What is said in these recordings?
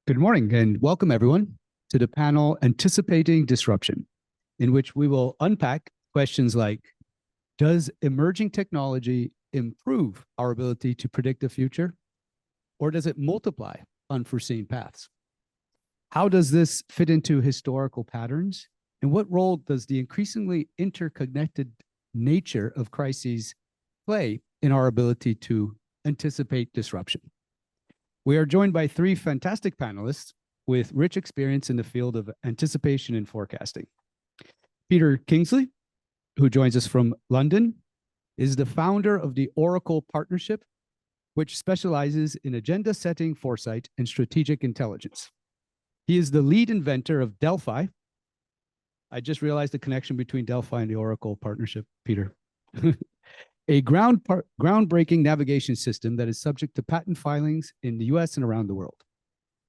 Good morning and welcome everyone to the panel Anticipating Disruption, in which we will unpack questions like, does emerging technology improve our ability to predict the future, or does it multiply unforeseen paths? How does this fit into historical patterns, and what role does the increasingly interconnected nature of crises play in our ability to anticipate disruption? We are joined by three fantastic panelists with rich experience in the field of anticipation and forecasting. Peter Kingsley, who joins us from London, is the founder of the Oracle Partnership, which specializes in agenda setting, foresight, and strategic intelligence. He is the lead inventor of Delphi. I just realized the connection between Delphi and the Oracle Partnership, Peter. A groundbreaking navigation system that is subject to patent filings in the US and around the world.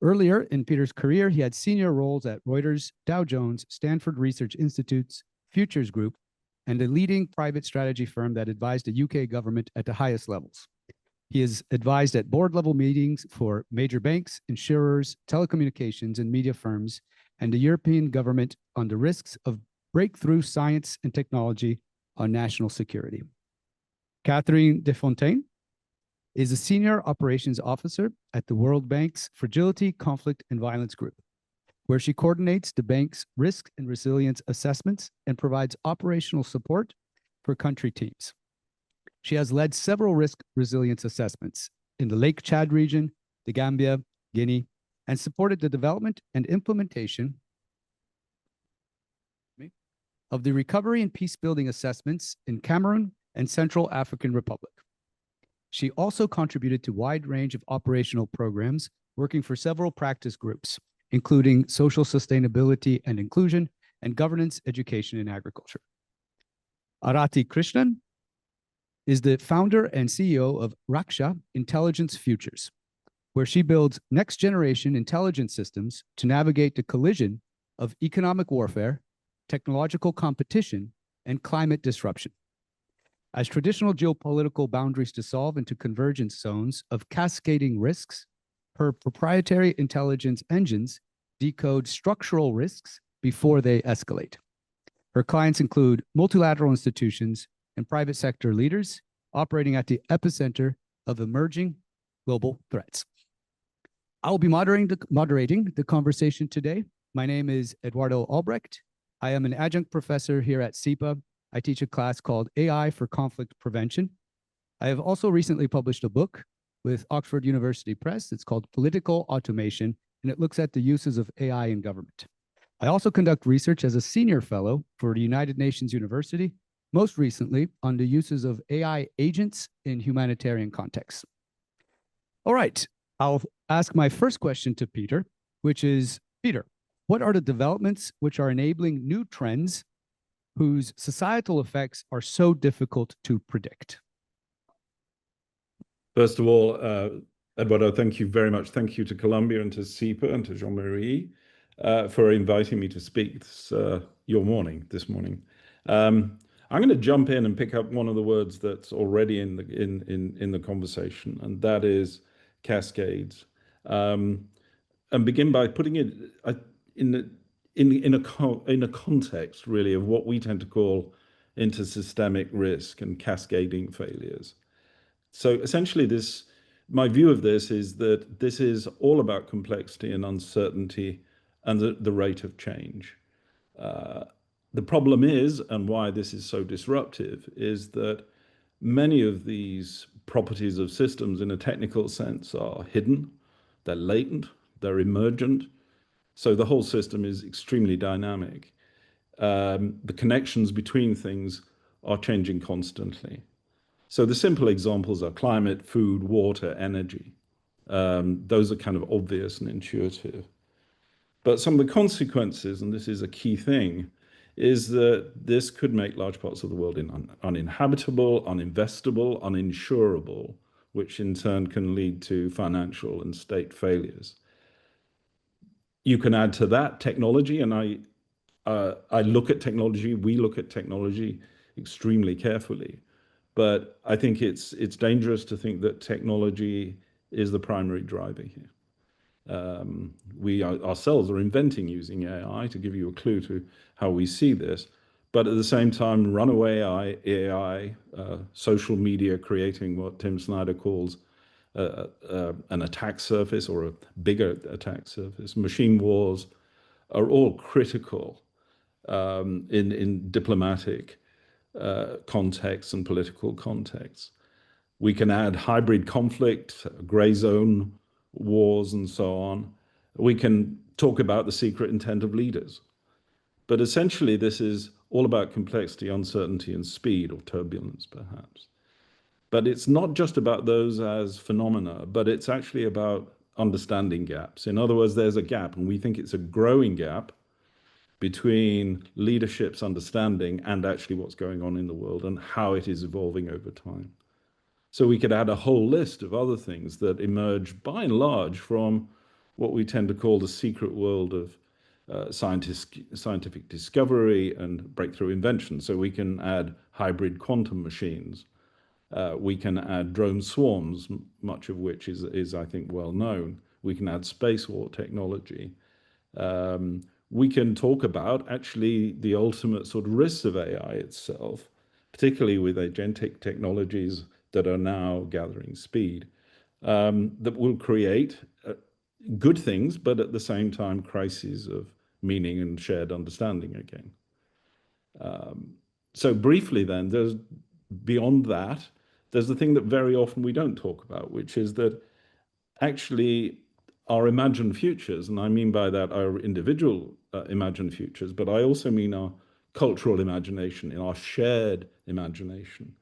Earlier in Peter's career, he had senior roles at Reuters, Dow Jones, Stanford Research Institute's Futures Group, and a leading private strategy firm that advised the UK government at the highest levels. He is advised at board-level meetings for major banks, insurers, telecommunications, and media firms, and the European government on the risks of breakthrough science and technology on national security. Catherine Defontaine is a senior operations officer at the World Bank's Fragility, Conflict, and Violence Group, where she coordinates the bank's risk and resilience assessments and provides operational support for country teams. She has led several risk resilience assessments in the Lake Chad region, the Gambia, Guinea, and supported the development and implementation of the recovery and peace-building assessments in Cameroon and Central African Republic. She also contributed to a wide range of operational programs, working for several practice groups, including social sustainability and inclusion, and governance, education, and agriculture. Arati Krishnan is the founder and CEO of Raksha Intelligence Futures, where she builds next-generation intelligence systems to navigate the collision of economic warfare, technological competition, and climate disruption. As traditional geopolitical boundaries dissolve into convergence zones of cascading risks, her proprietary intelligence engines decode structural risks before they escalate. Her clients include multilateral institutions and private sector leaders operating at the epicenter of emerging global threats. I will be moderating the conversation today. My name is Eduardo Albrecht. I am an adjunct professor here at SIPA. I teach a class called AI for Conflict Prevention. I have also recently published a book with Oxford University Press. It's called Political Automation, and it looks at the uses of AI in government. I also conduct research as a senior fellow for the United Nations University, most recently on the uses of AI agents in humanitarian contexts. All right, I'll ask my first question to Peter, which is, Peter, what are the developments which are enabling new trends whose societal effects are so difficult to predict? First of all, Eduardo, thank you very much. Thank you to Columbia and to SIPA and to Jean-Marie for inviting me to speak this morning. I'm going to jump in and pick up one of the words that's already in the conversation, and that is cascades, and begin by putting it in a context, really, of what we tend to call intersystemic risk and cascading failures. So essentially, my view of this is that this is all about complexity and uncertainty and the rate of change. The problem is, and why this is so disruptive, is that many of these properties of systems in a technical sense are hidden, they're latent, they're emergent. So the whole system is extremely dynamic. The connections between things are changing constantly. So the simple examples are climate, food, water, energy. Those are kind of obvious and intuitive. But some of the consequences, and this is a key thing, is that this could make large parts of the world uninhabitable, uninvestable, uninsurable, which in turn can lead to financial and state failures. You can add to that technology, and I look at technology, we look at technology extremely carefully. But I think it's dangerous to think that technology is the primary driver here. We ourselves are inventing using AI to give you a clue to how we see this. But at the same time, runaway AI, social media creating what Tim Snyder calls an attack surface or a bigger attack surface, machine wars are all critical in diplomatic contexts and political contexts. We can add hybrid conflict, gray zone wars, and so on. We can talk about the secret intent of leaders. But essentially, this is all about complexity, uncertainty, and speed, or turbulence, perhaps. But it's not just about those as phenomena, but it's actually about understanding gaps. In other words, there's a gap, and we think it's a growing gap between leadership's understanding and actually what's going on in the world and how it is evolving over time. So we could add a whole list of other things that emerge by and large from what we tend to call the secret world of scientific discovery and breakthrough invention. So we can add hybrid quantum machines. We can add drone swarms, much of which is I think, well known. We can add space war technology. We can talk about actually the ultimate sort of risks of AI itself, particularly with agentic technologies that are now gathering speed, that will create good things, but at the same time, crises of meaning and shared understanding again. So briefly then, there's beyond that, there's the thing that very often we don't talk about, which is that actually our imagined futures, and I mean by that our individual imagined futures, but I also mean our cultural imagination, in our shared imagination,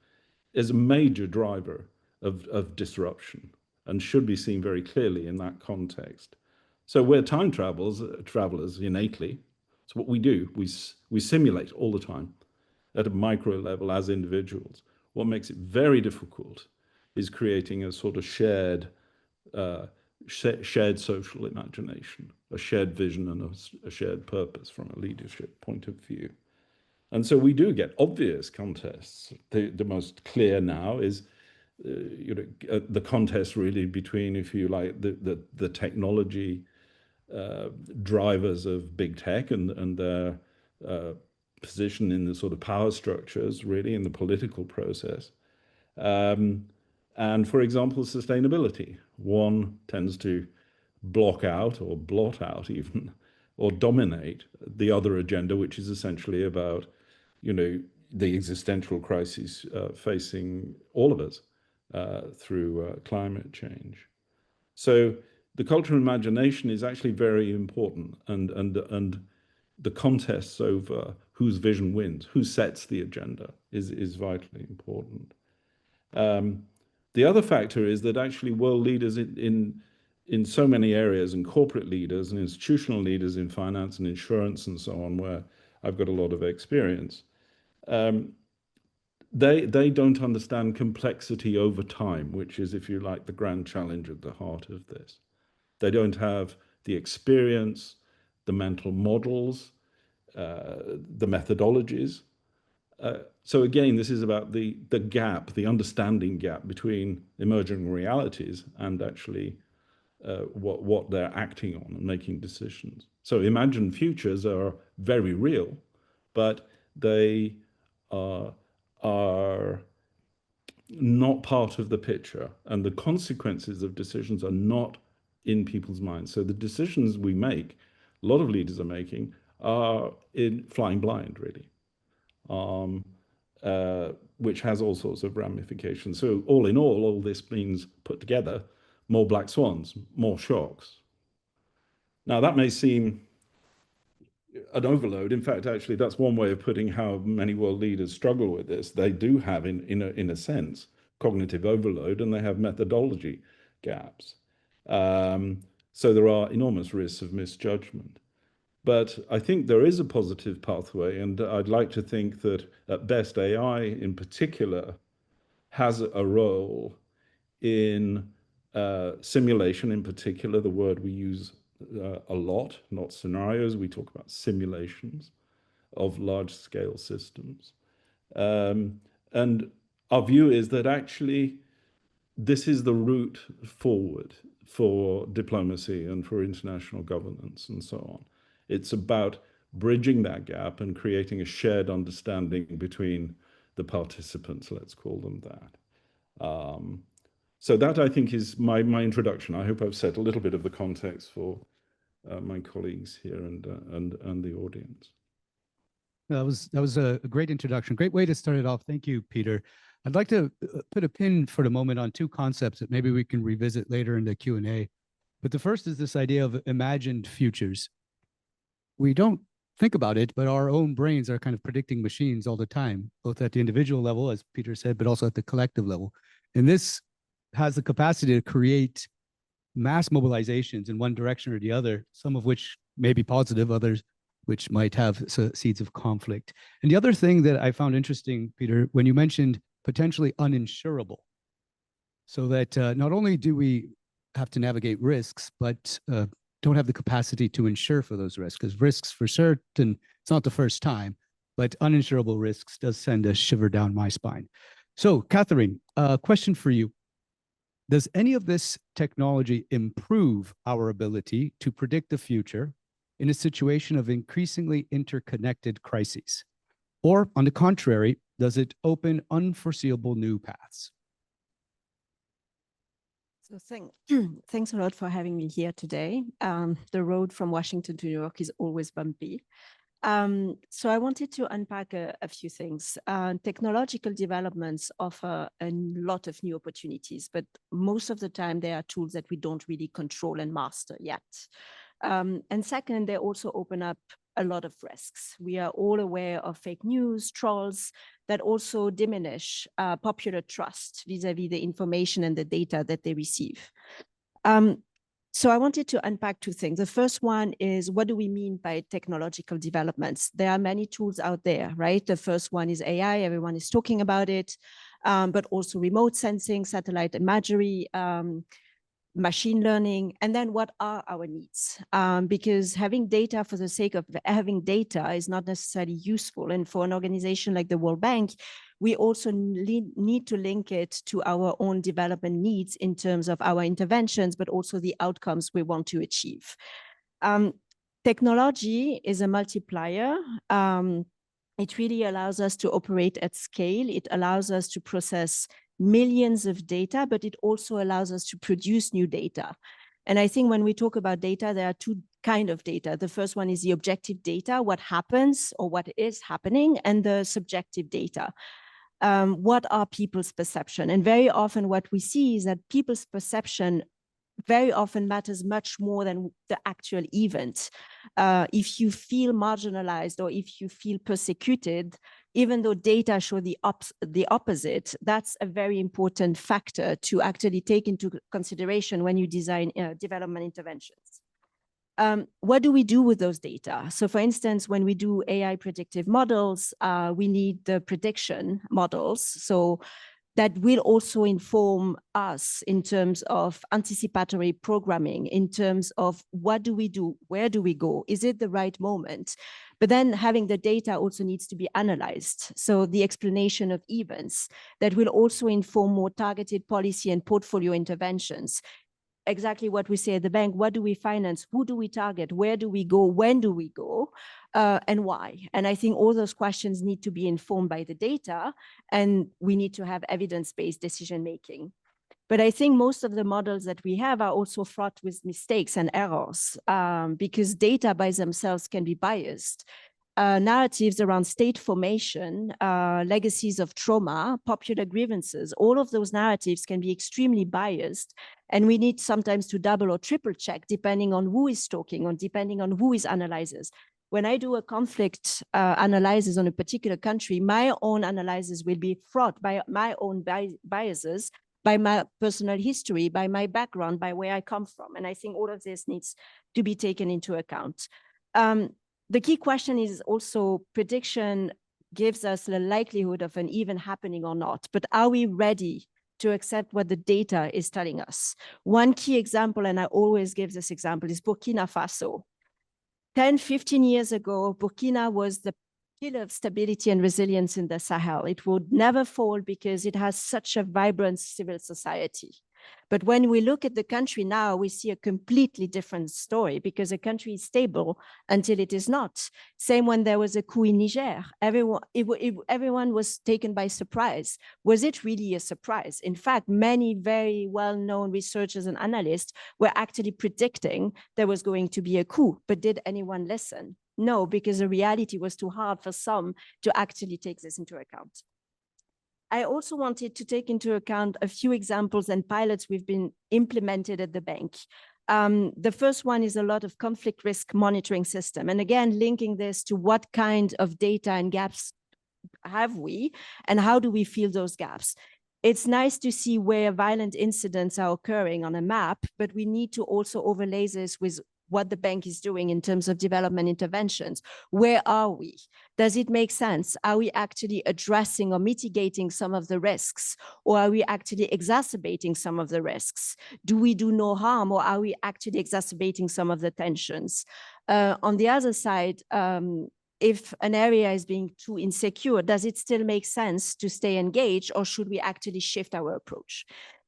is a major driver of disruption and should be seen very clearly in that context. So we're time travelers innately. It's what we do. We simulate all the time at a micro level as individuals. What makes it very difficult is creating a sort of shared social imagination, a shared vision and a shared purpose from a leadership point of view. And so we do get obvious contests. The most clear now is the contest really between, if you like, the technology drivers of big tech and their position in the sort of power structures, really, in the political process. And for example, sustainability. One tends to block out or blot out even, or dominate the other agenda, which is essentially about, the existential crises facing all of us through climate change. So the cultural imagination is actually very important, and the contests over whose vision wins, who sets the agenda, is vitally important. The other factor is that actually world leaders in so many areas, and corporate leaders and institutional leaders in finance and insurance and so on, where I've got a lot of experience, they don't understand complexity over time, which is, if you like, the grand challenge at the heart of this. They don't have the experience, the mental models, the methodologies. So again, this is about the gap, the understanding gap between emerging realities and actually what they're acting on and making decisions. So imagined futures are very real, but they are not part of the picture, and the consequences of decisions are not in people's minds. So the decisions we make, a lot of leaders are making, are in flying blind, really, which has all sorts of ramifications. So all in all this means, put together, more black swans, more shocks. Now that may seem an overload. In fact, actually, that's one way of putting how many world leaders struggle with this. They do have, in a sense, cognitive overload, and they have methodology gaps. So there are enormous risks of misjudgment. But I think there is a positive pathway, and I'd like to think that at best AI in particular has a role in simulation in particular, the word we use a lot, not scenarios. We talk about simulations of large-scale systems. And our view is that actually this is the route forward for diplomacy and for international governance and so on. It's about bridging that gap and creating a shared understanding between the participants, let's call them that. So that, I think, is my introduction. I hope I've set a little bit of the context for my colleagues here and the audience. That was a great introduction. Great way to start it off. Thank you, Peter. I'd like to put a pin for the moment on two concepts that maybe we can revisit later in the Q&A. But the first is this idea of imagined futures. We don't think about it, but our own brains are kind of predicting machines all the time, both at the individual level, as Peter said, but also at the collective level. And this has the capacity to create mass mobilizations in one direction or the other, some of which may be positive, others which might have seeds of conflict. And the other thing that I found interesting, Peter, when you mentioned potentially uninsurable, so that not only do we have to navigate risks, but don't have the capacity to insure for those risks, because risks for certain, it's not the first time, but uninsurable risks does send a shiver down my spine. So, Catherine, a question for you. Does any of this technology improve our ability to predict the future in a situation of increasingly interconnected crises? Or, on the contrary, does it open unforeseeable new paths? So thanks a lot for having me here today. The road from Washington to New York is always bumpy. So I wanted to unpack a few things. Technological developments offer a lot of new opportunities, but most of the time they are tools that we don't really control and master yet. And second, they also open up a lot of risks. We are all aware of fake news, trolls, that also diminish popular trust vis-a-vis the information and the data that they receive. So I wanted to unpack two things. The first one is, what do we mean by technological developments? There are many tools out there, right? The first one is AI, everyone is talking about it, but also remote sensing, satellite imagery, machine learning, and then what are our needs? Because having data for the sake of having data is not necessarily useful. And for an organization like the World Bank, we also need to link it to our own development needs in terms of our interventions, but also the outcomes we want to achieve. Technology is a multiplier. It really allows us to operate at scale. It allows us to process millions of data, but it also allows us to produce new data. And I think when we talk about data, there are two kinds of data. The first one is the objective data, what happens or what is happening, and the subjective data. What are people's perception? And very often what we see is that people's perception very often matters much more than the actual event. If you feel marginalized or if you feel persecuted, even though data show the opposite, that's a very important factor to actually take into consideration when you design development interventions. What do we do with those data? So for instance, when we do AI predictive models, we need the prediction models. So that will also inform us in terms of anticipatory programming, in terms of what do we do, where do we go, is it the right moment? But then having the data also needs to be analyzed. So the explanation of events that will also inform more targeted policy and portfolio interventions. Exactly what we say at the bank, what do we finance, who do we target, where do we go, when do we go, and why? And I think all those questions need to be informed by the data, and we need to have evidence-based decision-making. But I think most of the models that we have are also fraught with mistakes and errors, because data by themselves can be biased. Narratives around state formation, legacies of trauma, popular grievances, all of those narratives can be extremely biased. And we need sometimes to double or triple check depending on who is talking or depending on who is analyzes. When I do a conflict analysis on a particular country, my own analysis will be fraught by my own biases, by my personal history, by my background, by where I come from. And I think all of this needs to be taken into account. The key question is also prediction gives us the likelihood of an event happening or not, but are we ready to accept what the data is telling us? One key example, and I always give this example, is Burkina Faso. 10, 15 years ago, Burkina was the pillar of stability and resilience in the Sahel. It would never fall because it has such a vibrant civil society. But when we look at the country now, we see a completely different story, because a country is stable until it is not. Same when there was a coup in Niger. Everyone was taken by surprise. Was it really a surprise? In fact, many very well-known researchers and analysts were actually predicting there was going to be a coup. But did anyone listen? No, because the reality was too hard for some to actually take this into account. I also wanted to take into account a few examples and pilots we've been implemented at the bank. The first one is a lot of conflict risk monitoring system. And again, linking this to what kind of data and gaps have we, and how do we fill those gaps? It's nice to see where violent incidents are occurring on a map, but we need to also overlay this with what the bank is doing in terms of development interventions. Where are we? Does it make sense? Are we actually addressing or mitigating some of the risks? Or are we actually exacerbating some of the risks? Do we do no harm, or are we actually exacerbating some of the tensions? On the other side, if an area is being too insecure, does it still make sense to stay engaged, or should we actually shift our approach?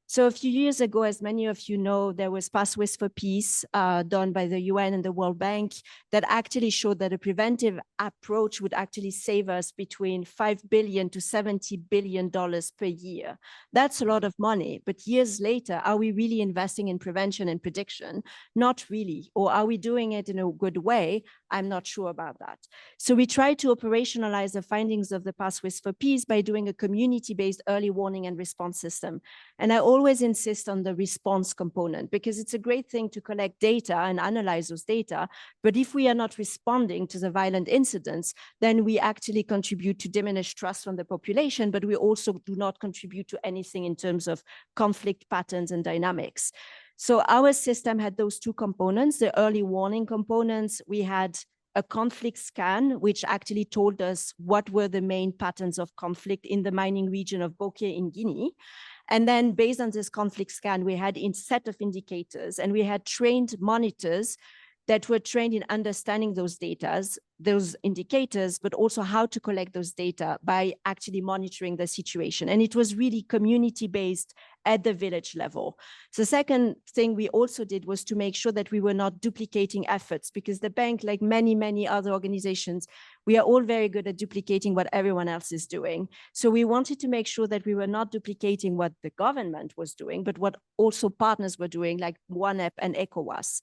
So a few years ago, as many of you know, there was Pathways for Peace done by the UN and the World Bank that actually showed that a preventive approach would actually save us between $5 billion to $70 billion per year. That's a lot of money, but years later, are we really investing in prevention and prediction? Not really. Or are we doing it in a good way? I'm not sure about that. So we try to operationalize the findings of the Pathways for Peace by doing a community-based early warning and response system. And I always insist on the response component, because it's a great thing to collect data and analyze those data. But if we are not responding to the violent incidents, then we actually contribute to diminished trust from the population, but we also do not contribute to anything in terms of conflict patterns and dynamics. So our system had those two components, the early warning components. We had a conflict scan, which actually told us what were the main patterns of conflict in the mining region of Bokeh in Guinea. And then based on this conflict scan, we had a set of indicators, and we had trained monitors that were trained in understanding those data, those indicators, but also how to collect those data by actually monitoring the situation. And it was really community-based at the village level. The second thing we also did was to make sure that we were not duplicating efforts, because the bank, like many, many other organizations, we are all very good at duplicating what everyone else is doing. So we wanted to make sure that we were not duplicating what the government was doing, but what also partners were doing, like ONEP and ECOWAS.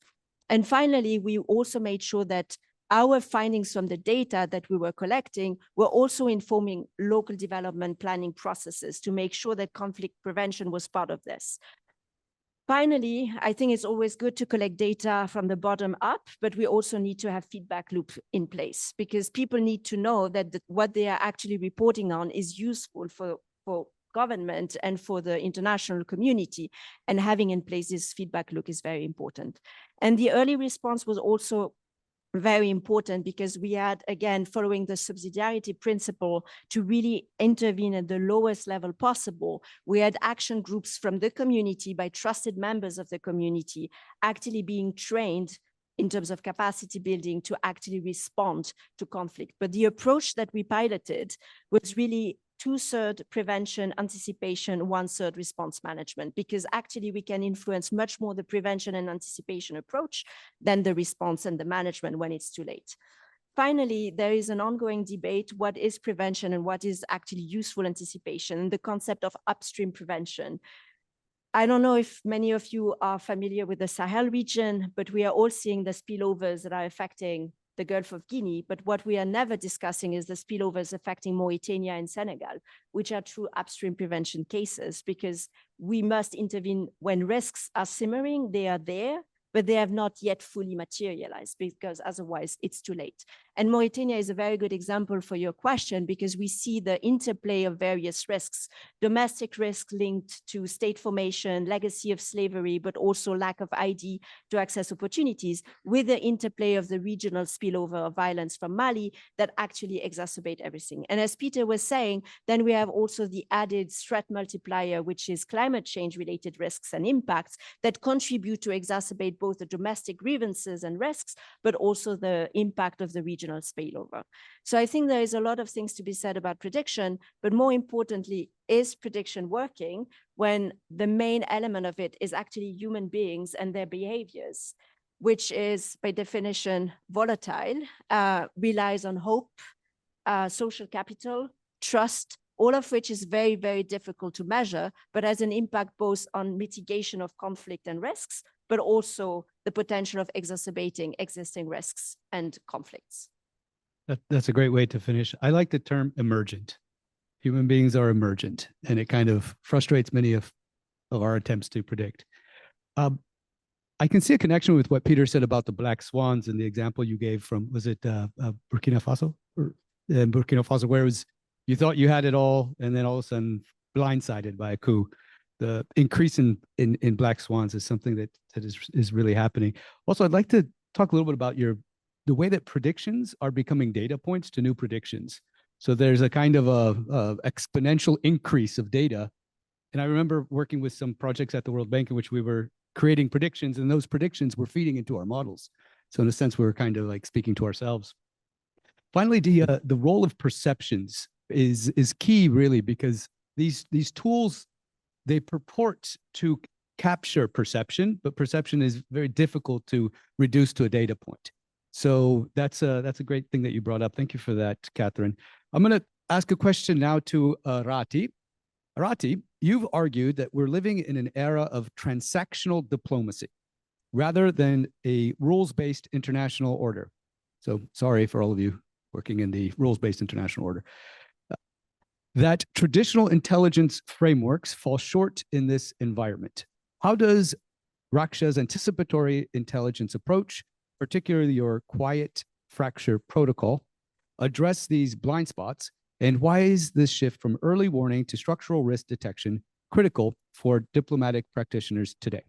And finally, we also made sure that our findings from the data that we were collecting were also informing local development planning processes to make sure that conflict prevention was part of this. Finally, I think it's always good to collect data from the bottom up, but we also need to have feedback loop in place, because people need to know that what they are actually reporting on is useful for government and for the international community, and having in place this feedback loop is very important. And the early response was also very important, because we had, again, following the subsidiarity principle, to really intervene at the lowest level possible. We had action groups from the community by trusted members of the community actually being trained in terms of capacity building to actually respond to conflict. But the approach that we piloted was really 2/3 prevention, anticipation, 1/3 response management, because actually we can influence much more the prevention and anticipation approach than the response and the management when it's too late. Finally, there is an ongoing debate, what is prevention and what is actually useful anticipation, and the concept of upstream prevention. I don't know if many of you are familiar with the Sahel region, but we are all seeing the spillovers that are affecting the Gulf of Guinea, but what we are never discussing is the spillovers affecting Mauritania and Senegal, which are true upstream prevention cases, because we must intervene when risks are simmering. They are there, but they have not yet fully materialized, because otherwise it's too late. And Mauritania is a very good example for your question, because we see the interplay of various risks, domestic risk linked to state formation, legacy of slavery, but also lack of ID to access opportunities, with the interplay of the regional spillover of violence from Mali that actually exacerbate everything. And as Peter was saying, then we have also the added threat multiplier, which is climate change related risks and impacts that contribute to exacerbate both the domestic grievances and risks, but also the impact of the region regional spillover. So I think there is a lot of things to be said about prediction, but more importantly, is prediction working when the main element of it is actually human beings and their behaviors, which is by definition volatile, relies on hope, social capital, trust, all of which is very, very difficult to measure, but has an impact both on mitigation of conflict and risks, but also the potential of exacerbating existing risks and conflicts. That's a great way to finish. I like the term emergent. Human beings are emergent, and it kind of frustrates many of our attempts to predict. I can see a connection with what Peter said about the black swans and the example you gave from, was it Burkina Faso? Or Burkina Faso, where it was, you thought you had it all, and then all of a sudden blindsided by a coup. The increase in black swans is something that is really happening. Also, I'd like to talk a little bit about the way that predictions are becoming data points to new predictions. So there's a kind of a exponential increase of data. And I remember working with some projects at the World Bank in which we were creating predictions, and those predictions were feeding into our models. So in a sense, we were kind of like speaking to ourselves. Finally, the role of perceptions is key, really, because these tools, they purport to capture perception, but perception is very difficult to reduce to a data point. So that's a great thing that you brought up. Thank you for that, Catherine. I'm going to ask a question now to Rati. Rati, you've argued that we're living in an era of transactional diplomacy rather than a rules-based international order. So sorry for all of you working in the rules-based international order. That traditional intelligence frameworks fall short in this environment. How does Raksha's anticipatory intelligence approach, particularly your quiet fracture protocol, address these blind spots? And why is this shift from early warning to structural risk detection critical for diplomatic practitioners today?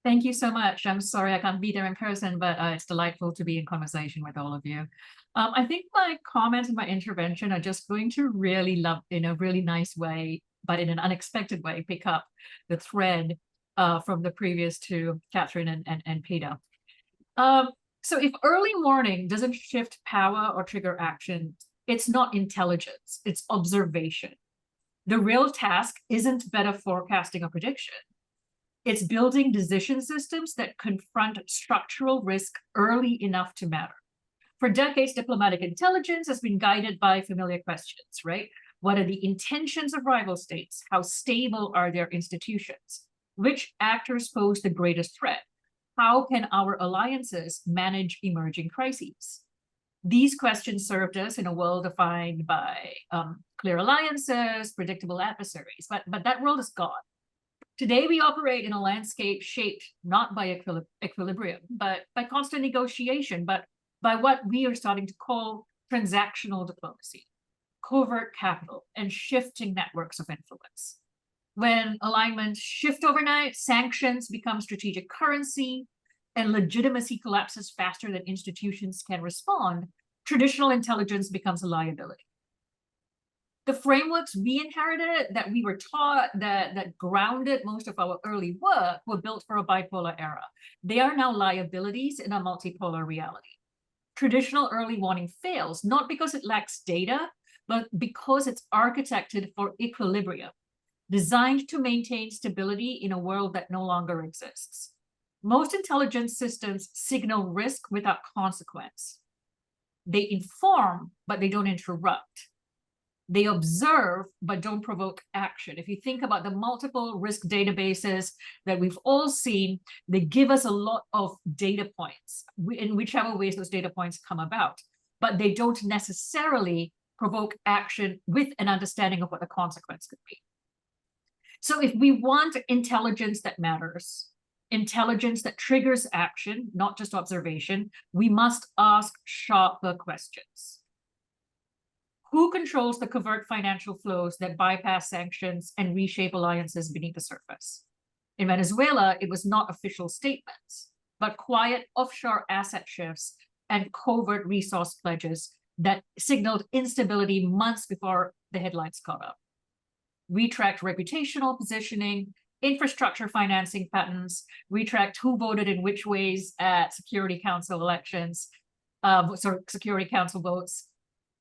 Thank you so much. I'm sorry I can't be there in person, but it's delightful to be in conversation with all of you. I think my comments and my intervention are just going to really love, in a really nice way, but in an unexpected way, pick up the thread from the previous two, Catherine and Peter. So if early warning doesn't shift power or trigger action, it's not intelligence, it's observation. The real task isn't better forecasting or prediction. It's building decision systems that confront structural risk early enough to matter. For decades, diplomatic intelligence has been guided by familiar questions, right? What are the intentions of rival states? How stable are their institutions? Which actors pose the greatest threat? How can our alliances manage emerging crises? These questions served us in a world defined by clear alliances, predictable adversaries, but that world is gone. Today, we operate in a landscape shaped not by equilibrium, but by constant negotiation, but by what we are starting to call transactional diplomacy, covert capital, and shifting networks of influence. When alignments shift overnight, sanctions become strategic currency, and legitimacy collapses faster than institutions can respond, traditional intelligence becomes a liability. The frameworks we inherited, that we were taught, that grounded most of our early work, were built for a bipolar era. They are now liabilities in a multipolar reality. Traditional early warning fails, not because it lacks data, but because it's architected for equilibrium, designed to maintain stability in a world that no longer exists. Most intelligence systems signal risk without consequence. They inform, but they don't interrupt. They observe, but don't provoke action. If you think about the multiple risk databases that we've all seen, they give us a lot of data points in whichever ways those data points come about, but they don't necessarily provoke action with an understanding of what the consequence could be. So if we want intelligence that matters, intelligence that triggers action, not just observation, we must ask sharper questions. Who controls the covert financial flows that bypass sanctions and reshape alliances beneath the surface? In Venezuela, it was not official statements, but quiet offshore asset shifts and covert resource pledges that signaled instability months before the headlines caught up. We tracked reputational positioning, infrastructure financing patterns. We tracked who voted in which ways at Security Council elections. Security Council votes,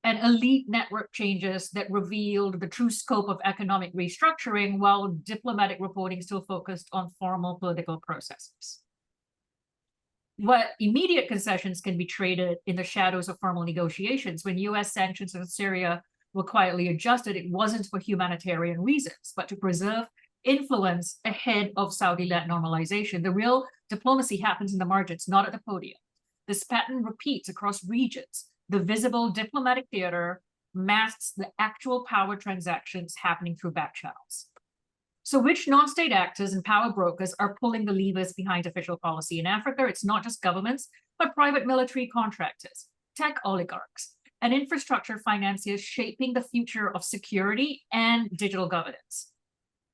and elite network changes that revealed the true scope of economic restructuring, while diplomatic reporting still focused on formal political processes. What immediate concessions can be traded in the shadows of formal negotiations? When US sanctions on Syria were quietly adjusted, it wasn't for humanitarian reasons, but to preserve influence ahead of Saudi-led normalization. The real diplomacy happens in the margins, not at the podium. This pattern repeats across regions. The visible diplomatic theater masks the actual power transactions happening through back channels. So which non-state actors and power brokers are pulling the levers behind official policy in Africa? It's not just governments, but private military contractors, tech oligarchs, and infrastructure financiers shaping the future of security and digital governance.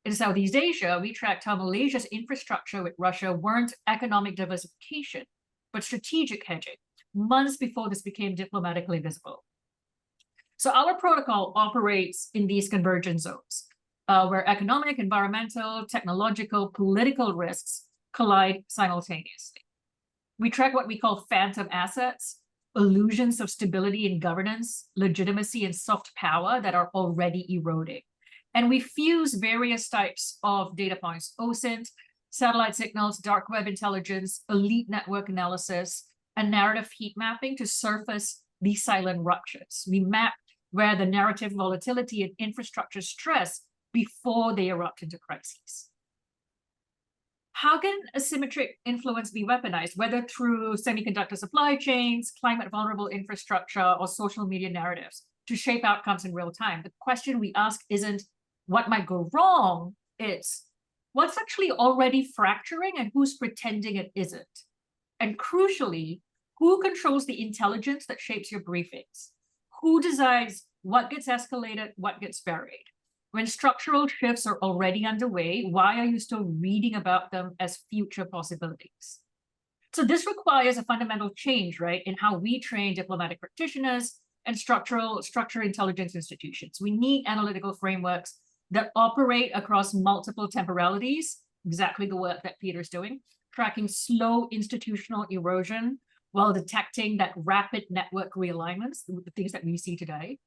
In Southeast Asia, we tracked how Malaysia's infrastructure with Russia weren't economic diversification, but strategic hedging, months before this became diplomatically visible. So our protocol operates in these convergence zones, where economic, environmental, technological, political risks collide simultaneously. We track what we call phantom assets, illusions of stability and governance, legitimacy and soft power that are already eroding. And we fuse various types of data points, OSINT, satellite signals, dark web intelligence, elite network analysis, and narrative heat mapping to surface these silent ruptures. We map where the narrative volatility and infrastructure stress before they erupt into crises. How can asymmetric influence be weaponized, whether through semiconductor supply chains, climate vulnerable infrastructure, or social media narratives, to shape outcomes in real time? The question we ask isn't what might go wrong, it's what's actually already fracturing and who's pretending it isn't. And crucially, who controls the intelligence that shapes your briefings? Who decides what gets escalated, what gets buried? When structural shifts are already underway, why are you still reading about them as future possibilities? So this requires a fundamental change, right, in how we train diplomatic practitioners and structure intelligence institutions. We need analytical frameworks that operate across multiple temporalities, exactly the work that Peter's doing, tracking slow institutional erosion while detecting that rapid network realignments, the things that we see today.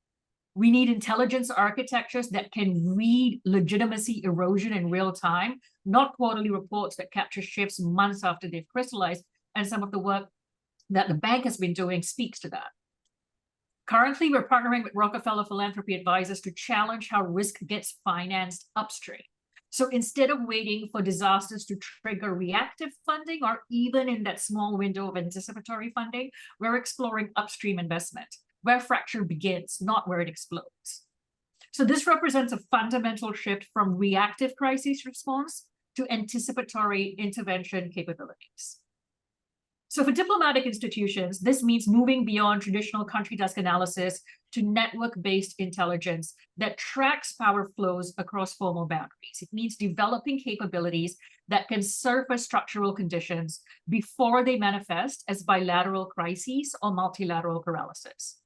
We need intelligence architectures that can read legitimacy erosion in real time, not quarterly reports that capture shifts months after they've crystallized. And some of the work that the bank has been doing speaks to that. Currently, we're partnering with Rockefeller Philanthropy Advisors to challenge how risk gets financed upstream. So instead of waiting for disasters to trigger reactive funding, or even in that small window of anticipatory funding, we're exploring upstream investment, where fracture begins, not where it explodes. So this represents a fundamental shift from reactive crisis response to anticipatory intervention capabilities. So for diplomatic institutions, this means moving beyond traditional country desk analysis to network-based intelligence that tracks power flows across formal boundaries. It means developing capabilities that can surface structural conditions before they manifest as bilateral crises or multilateral paralysis.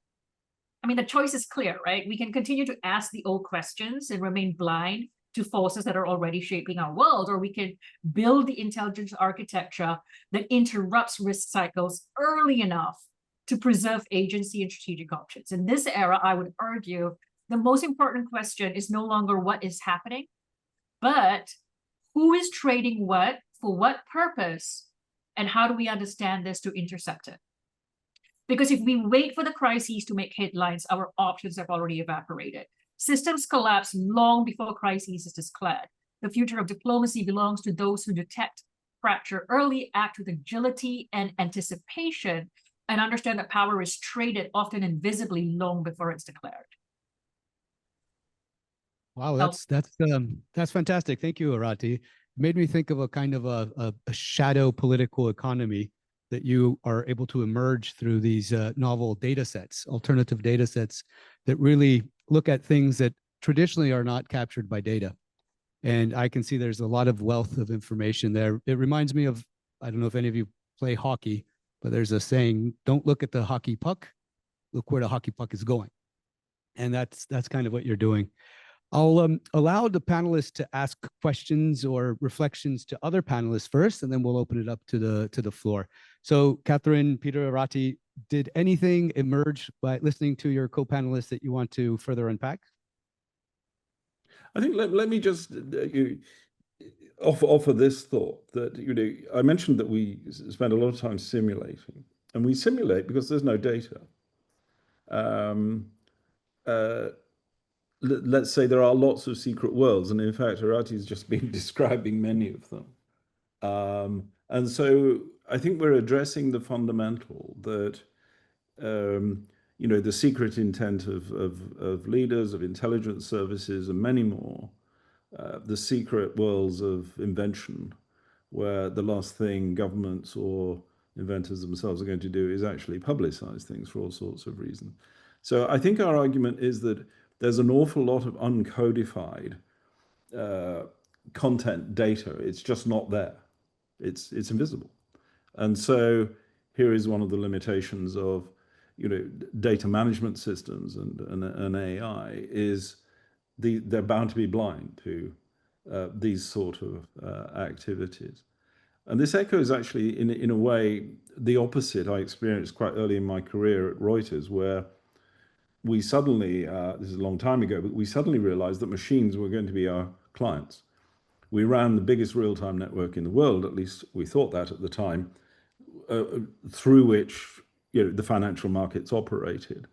I mean, the choice is clear, right? We can continue to ask the old questions and remain blind to forces that are already shaping our world, or we can build the intelligence architecture that interrupts risk cycles early enough to preserve agency and strategic options. In this era, I would argue the most important question is no longer what is happening, but who is trading what, for what purpose, and how do we understand this to intercept it? Because if we wait for the crises to make headlines, our options have already evaporated. Systems collapse long before crises is declared. The future of diplomacy belongs to those who detect fracture early, act with agility and anticipation, and understand that power is traded, often invisibly, long before it's declared. Wow, that's fantastic. Thank you, Arati. It made me think of a kind of a shadow political economy that you are able to emerge through these novel data sets, alternative data sets that really look at things that traditionally are not captured by data. And I can see there's a lot of wealth of information there. It reminds me of, I don't know if any of you play hockey, but there's a saying, don't look at the hockey puck, look where the hockey puck is going. And that's kind of what you're doing. I'll allow the panelists to ask questions or reflections to other panelists first, and then we'll open it up to the floor. So Catherine, Peter, Arati, did anything emerge by listening to your co-panelists that you want to further unpack? I think let me just offer this thought that, I mentioned that we spend a lot of time simulating, and we simulate because there's no data. Let's say there are lots of secret worlds, and in fact, Arati's just been describing many of them. And so I think we're addressing the fundamental that, the secret intent of leaders, of intelligence services, and many more, the secret worlds of invention, where the last thing governments or inventors themselves are going to do is actually publicize things for all sorts of reasons. So I think our argument is that there's an awful lot of uncodified content data. It's just not there. It's invisible. And so here is one of the limitations of data management systems and AI is they're bound to be blind to these sort of activities. And this echoes actually, in a way, the opposite I experienced quite early in my career at Reuters, where we suddenly, this is a long time ago, but we suddenly realized that machines were going to be our clients. We ran the biggest real-time network in the world, at least we thought that at the time, through which the financial markets operated.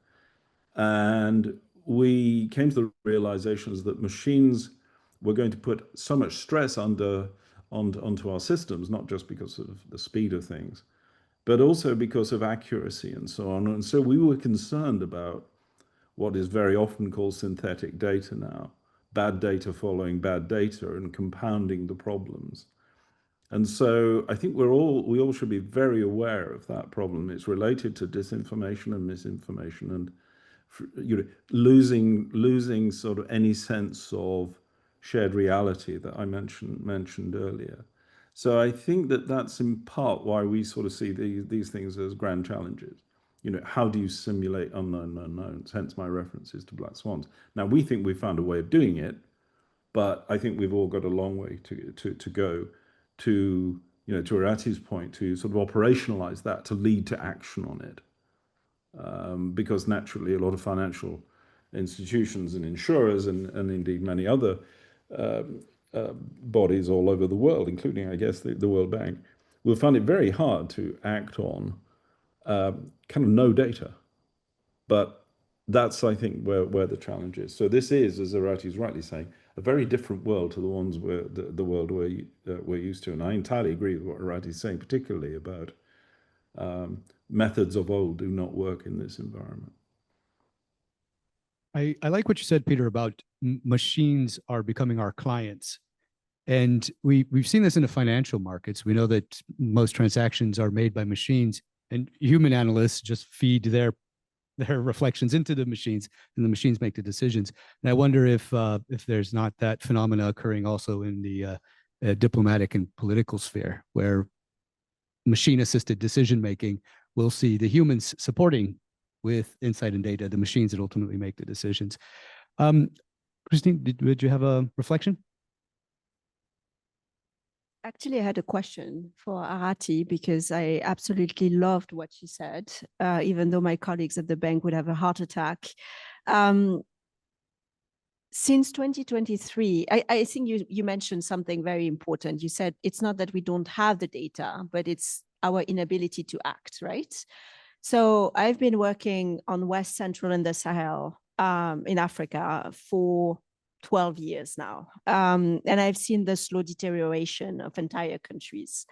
And we came to the realizations that machines were going to put so much stress onto our systems, not just because of the speed of things, but also because of accuracy and so on. And so we were concerned about what is very often called synthetic data now, bad data following bad data and compounding the problems. And so I think we all should be very aware of that problem. It's related to disinformation and misinformation, and losing sort of any sense of shared reality that I mentioned earlier. So I think that that's in part why we sort of see these things as grand challenges. How do you simulate unknown unknowns? Hence my references to black swans. Now we think we've found a way of doing it, but I think we've all got a long way to go to Arati's point, to sort of operationalize that, to lead to action on it. Because naturally a lot of financial institutions and insurers and indeed many other bodies all over the world, including, I guess, the World Bank, will find it very hard to act on kind of no data. But that's, I think, where the challenge is. So this is, as Arati is rightly saying, a very different world to the ones the world we're used to. And I entirely agree with what Arati is saying, particularly about methods of old do not work in this environment. I like what you said, Peter, about machines are becoming our clients. And we've seen this in the financial markets. We know that most transactions are made by machines, and human analysts just feed their reflections into the machines, and the machines make the decisions. And I wonder if there's not that phenomena occurring also in the diplomatic and political sphere, where machine-assisted decision-making will see the humans supporting with insight and data, the machines that ultimately make the decisions. Christine, did you have a reflection? Actually, I had a question for Arati, because I absolutely loved what she said, even though my colleagues at the bank would have a heart attack. Since 2023, I think you mentioned something very important. You said it's not that we don't have the data, but it's our inability to act, right? So I've been working on West Central and the Sahel in Africa for 12 years now. And I've seen the slow deterioration of entire countries.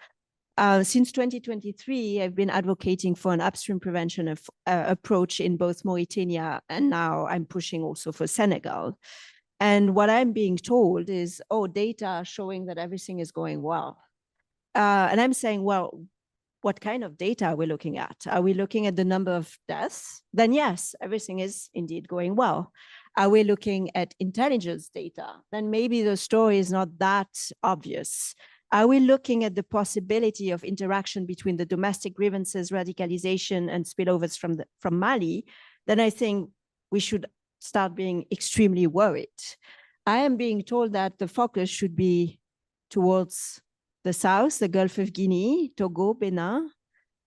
Since 2023, I've been advocating for an upstream prevention approach in both Mauritania, and now I'm pushing also for Senegal. And what I'm being told is, oh, data showing that everything is going well. And I'm saying, well, what kind of data are we looking at? Are we looking at the number of deaths? Then yes, everything is indeed going well. Are we looking at intelligence data? Then maybe the story is not that obvious. Are we looking at the possibility of interaction between the domestic grievances, radicalization, and spillovers from Mali? Then I think we should start being extremely worried. I am being told that the focus should be towards the south, the Gulf of Guinea, Togo, Benin,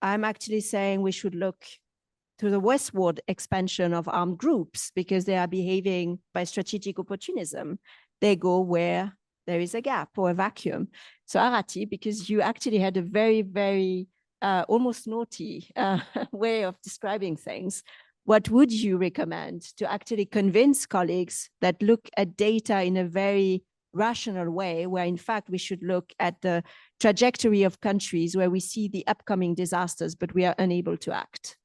I'm actually saying we should look to the westward expansion of armed groups because they are behaving by strategic opportunism. They go where there is a gap or a vacuum. So Arati, because you actually had a very, very almost naughty way of describing things, what would you recommend to actually convince colleagues that look at data in a very rational way, where in fact we should look at the trajectory of countries where we see the upcoming disasters, but we are unable to act?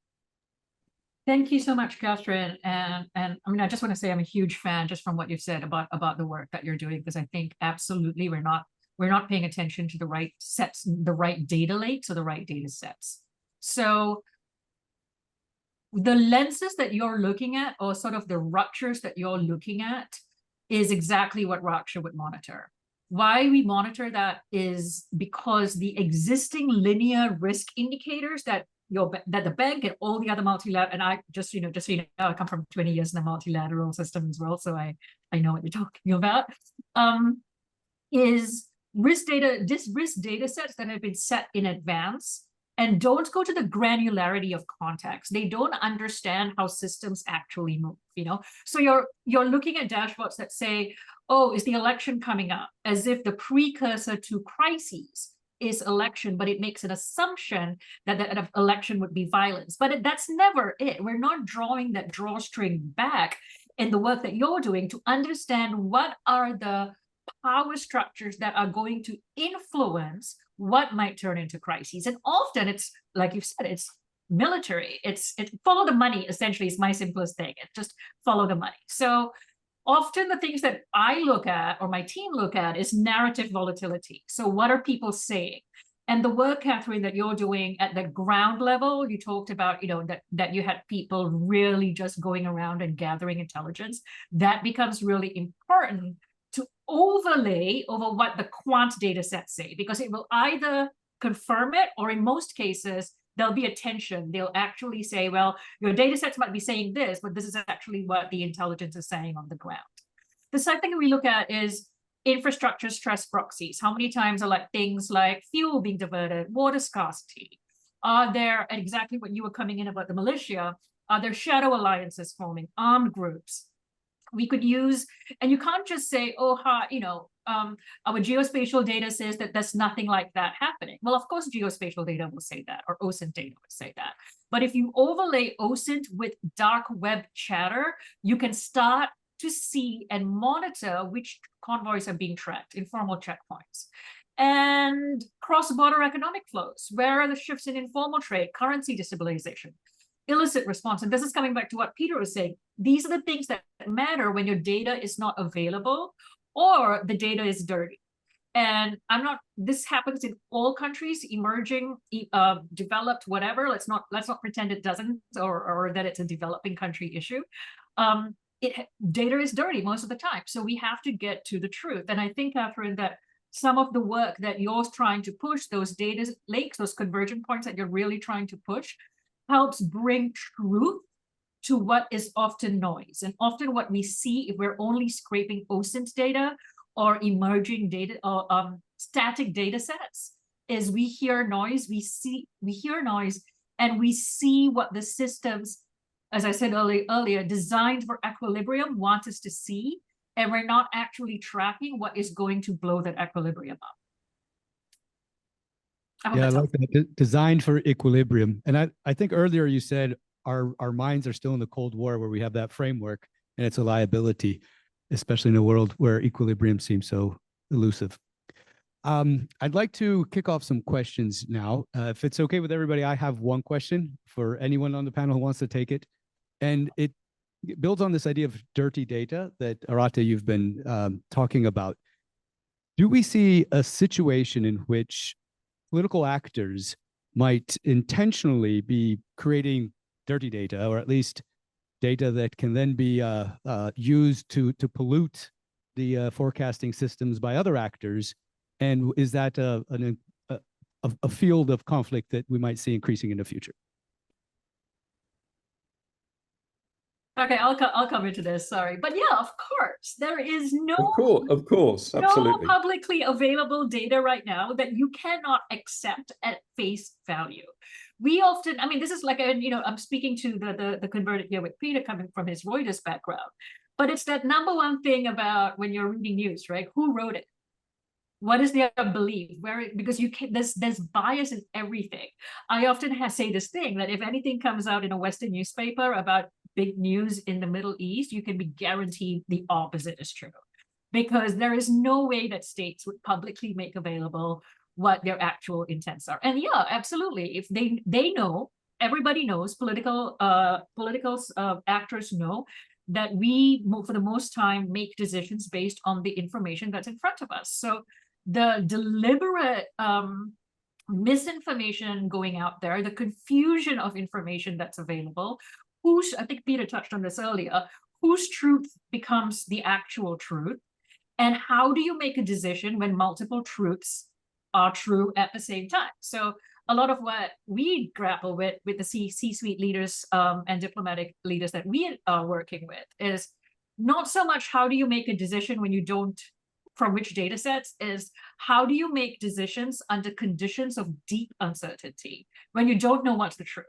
Thank you so much, Catherine. And I mean, I just want to say I'm a huge fan just from what you've said about the work that you're doing, because I think absolutely we're not paying attention to the right sets, the right data lakes or the right data sets. So the lenses that you're looking at, or sort of the ruptures that you're looking at, is exactly what Raksha would monitor. Why we monitor that is because the existing linear risk indicators that the bank and all the other multilateral, and I just so you know, I come from 20 years in the multilateral system as well, so I know what you're talking about. Is risk data sets that have been set in advance and don't go to the granularity of context. They don't understand how systems actually move, you know? So you're looking at dashboards that say, oh, is the election coming up? As if the precursor to crises is election, but it makes an assumption that the election would be violence. But that's never it. We're not drawing that drawstring back in the work that you're doing to understand what are the power structures that are going to influence what might turn into crises. And often it's, like you've said, it's military. It's follow the money, essentially, is my simplest thing. It's just follow the money. So often the things that I look at or my team look at is narrative volatility. So what are people saying? And the work, Catherine, that you're doing at the ground level, you talked about, you know, that you had people really just going around and gathering intelligence. That becomes really important to overlay over what the quant data sets say, because it will either confirm it, or in most cases, there'll be a tension. They'll actually say, well, your data sets might be saying this, but this is actually what the intelligence is saying on the ground. The second thing we look at is infrastructure stress proxies. How many times are like things like fuel being diverted, water scarcity? Are there, exactly what you were coming in about the militia, are there shadow alliances forming, armed groups? We could use, and you can't just say, oh, you know, our geospatial data says that there's nothing like that happening. Well, of course, geospatial data will say that, or OSINT data would say that. But if you overlay OSINT with dark web chatter, you can start to see and monitor which convoys are being tracked, informal checkpoints. And cross-border economic flows. Where are the shifts in informal trade, currency destabilization, illicit response? And this is coming back to what Peter was saying. These are the things that matter when your data is not available or the data is dirty. And this happens in all countries, emerging, developed, whatever. Let's not pretend it doesn't, or that it's a developing country issue. Data is dirty most of the time. So we have to get to the truth. And I think, Catherine, that some of the work that you're trying to push, those data lakes, those convergent points that you're really trying to push, helps bring truth to what is often noise. And often what we see, if we're only scraping OSINT data or emerging data or static data sets, is we hear noise, we hear noise, and we see what the systems, as I said earlier, designed for equilibrium want us to see, and we're not actually tracking what is going to blow that equilibrium up. Yeah, I like that. Designed for equilibrium. And I think earlier you said our minds are still in the Cold War, where we have that framework, and it's a liability, especially in a world where equilibrium seems so elusive. I'd like to kick off some questions now. If it's okay with everybody, I have one question for anyone on the panel who wants to take it. And it builds on this idea of dirty data that, Arata, you've been talking about. Do we see a situation in which political actors might intentionally be creating dirty data, or at least data that can then be used to pollute the forecasting systems by other actors? And is that a field of conflict that we might see increasing in the future? Okay, I'll come into this. Sorry, but yeah, of course, there is no, of course, absolutely, no publicly available data right now that you cannot accept at face value. we often, I mean, this is like, I'm speaking to the converted here with Peter coming from his Reuters background, but it's that number one thing about when you're reading news, right? Who wrote it? What is their belief? Because you can, there's bias in everything. I often say this thing that if anything comes out in a Western newspaper about big news in the Middle East, you can be guaranteed the opposite is true, because there is no way that states would publicly make available what their actual intents are. And yeah, absolutely. If they know, everybody knows, political actors know that we, for the most time, make decisions based on the information that's in front of us. So the deliberate misinformation going out there, the confusion of information that's available, I think Peter touched on this earlier, whose truth becomes the actual truth, and how do you make a decision when multiple truths are true at the same time? So a lot of what we grapple with the C-suite leaders and diplomatic leaders that we are working with is not so much how do you make a decision when you don't, from which data sets, is how do you make decisions under conditions of deep uncertainty when you don't know what's the truth?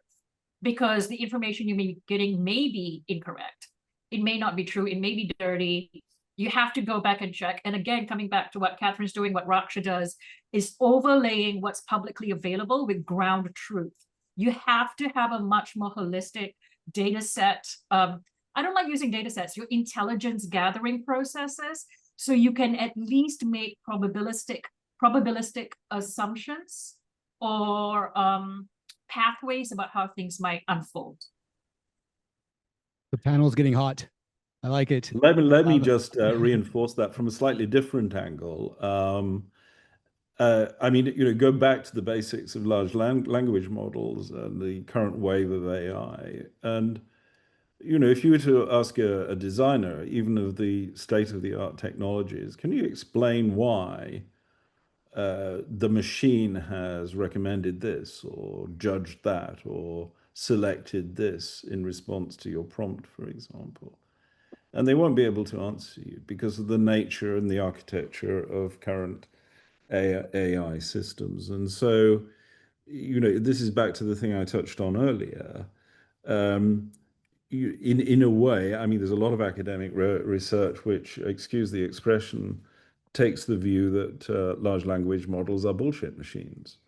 Because the information you may be getting may be incorrect. It may not be true. It may be dirty. You have to go back and check. And again, coming back to what Catherine's doing, what Raksha does, is overlaying what's publicly available with ground truth. You have to have a much more holistic data set. I don't like using data sets, your intelligence gathering processes, so you can at least make probabilistic assumptions or pathways about how things might unfold. The panel's getting hot. I like it. Let me just reinforce that from a slightly different angle. I mean, go back to the basics of large language models and the current wave of AI. And, if you were to ask a designer, even of the state-of-the-art technologies, can you explain why the machine has recommended this or judged that or selected this in response to your prompt, for example? And they won't be able to answer you because of the nature and the architecture of current AI systems. And so, this is back to the thing I touched on earlier. In a way, I mean, there's a lot of academic research which, excuse the expression, takes the view that large language models are bullshit machines.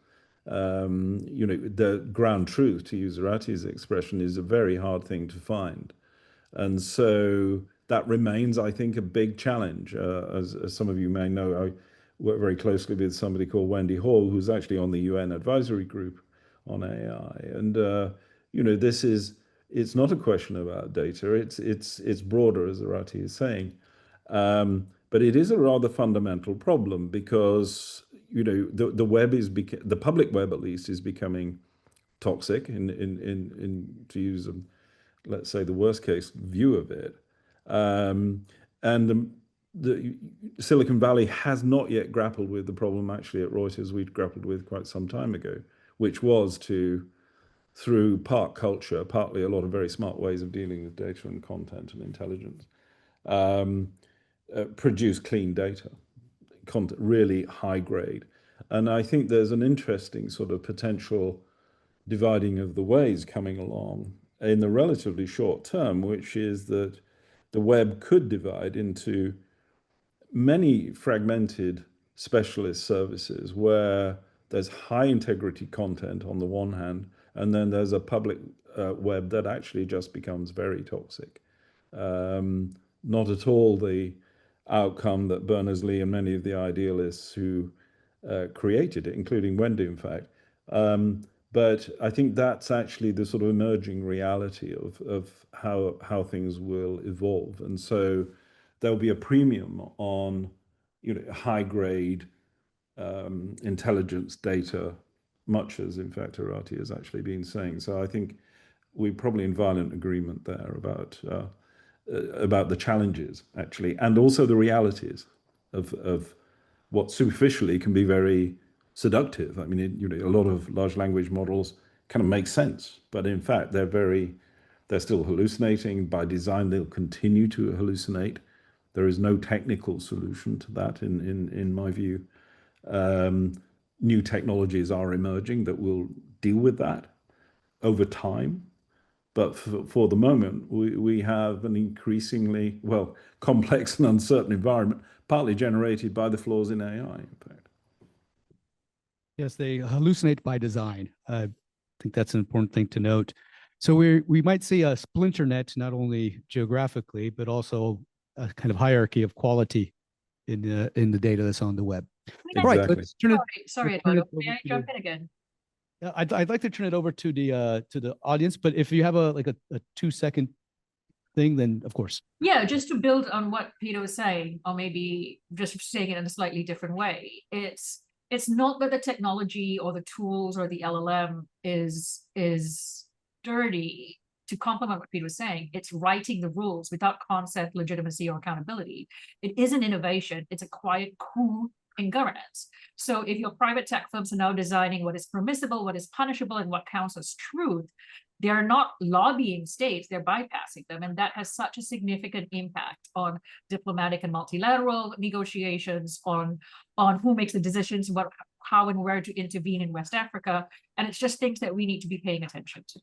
The ground truth, to use Rati's expression, is a very hard thing to find. And so that remains, I think, a big challenge. As some of you may know, I work very closely with somebody called Wendy Hall, who's actually on the UN advisory group on AI. And, it's not a question about data. It's broader, as Rati is saying. But it is a rather fundamental problem because, the web the public web at least is becoming toxic in to use let's say the worst case view of it. And the Silicon Valley has not yet grappled with the problem actually at Reuters we'd grappled with quite some time ago, which was to, through part culture, partly a lot of very smart ways of dealing with data and content and intelligence, produce clean data, content, really high grade. And I think there's an interesting sort of potential dividing of the ways coming along in the relatively short term, which is that the web could divide into many fragmented specialist services where there's high integrity content on the one hand, and then there's a public web that actually just becomes very toxic. Not at all the outcome that Berners-Lee and many of the idealists who created it, including Wendy, in fact. But I think that's actually the sort of emerging reality of how things will evolve. And so there'll be a premium on high grade intelligence data, much as in fact Arati has actually been saying. So I think we're probably in violent agreement there about the challenges actually, and also the realities of what superficially can be very seductive. I mean, a lot of large language models kind of make sense, but in fact, they're still hallucinating. By design, they'll continue to hallucinate. There is no technical solution to that, in my view. New technologies are emerging that will deal with that. over time. But for the moment, we have an increasingly, well, complex and uncertain environment, partly generated by the flaws in AI, in fact. Yes, they hallucinate by design. I think that's an important thing to note. So we might see a splinter net, not only geographically, but also a kind of hierarchy of quality in the data that's on the web. All right, Exactly. let's turn it. Sorry, let's turn Eduardo. it over May I to jump in again? Yeah, I'd like to turn it over to the audience, but if you have a 2-second thing, then of course. Yeah, just to build on what Peter was saying, or maybe just saying it in a slightly different way. It's not that the technology or the tools or the LLM is dirty. To complement what Peter was saying, it's writing the rules without concept, legitimacy, or accountability. It is an innovation. It's a quiet coup in governance. So if your private tech firms are now designing what is permissible, what is punishable, and what counts as truth, they are not lobbying states, they're bypassing them. And that has such a significant impact on diplomatic and multilateral negotiations, on who makes the decisions, how and where to intervene in West Africa. And it's just things that we need to be paying attention to.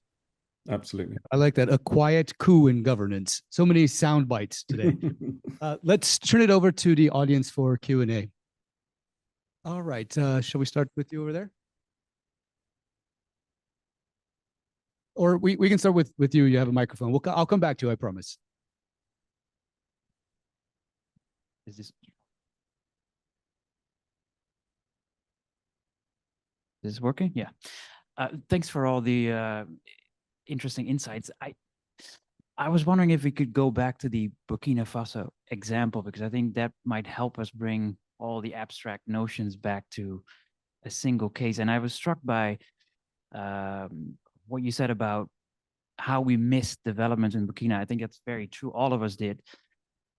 Absolutely. I like that. A quiet coup in governance. So many sound bites today. Let's turn it over to the audience for Q&A. All right. Shall we start with you over there? Or we can start with you. You have a microphone. I'll come back to you, I promise. Is this working? Yeah. Thanks for all the interesting insights. I was wondering if we could go back to the Burkina Faso example, because I think that might help us bring all the abstract notions back to a single case. And I was struck by what you said about how we missed development in Burkina. I think that's very true. All of us did.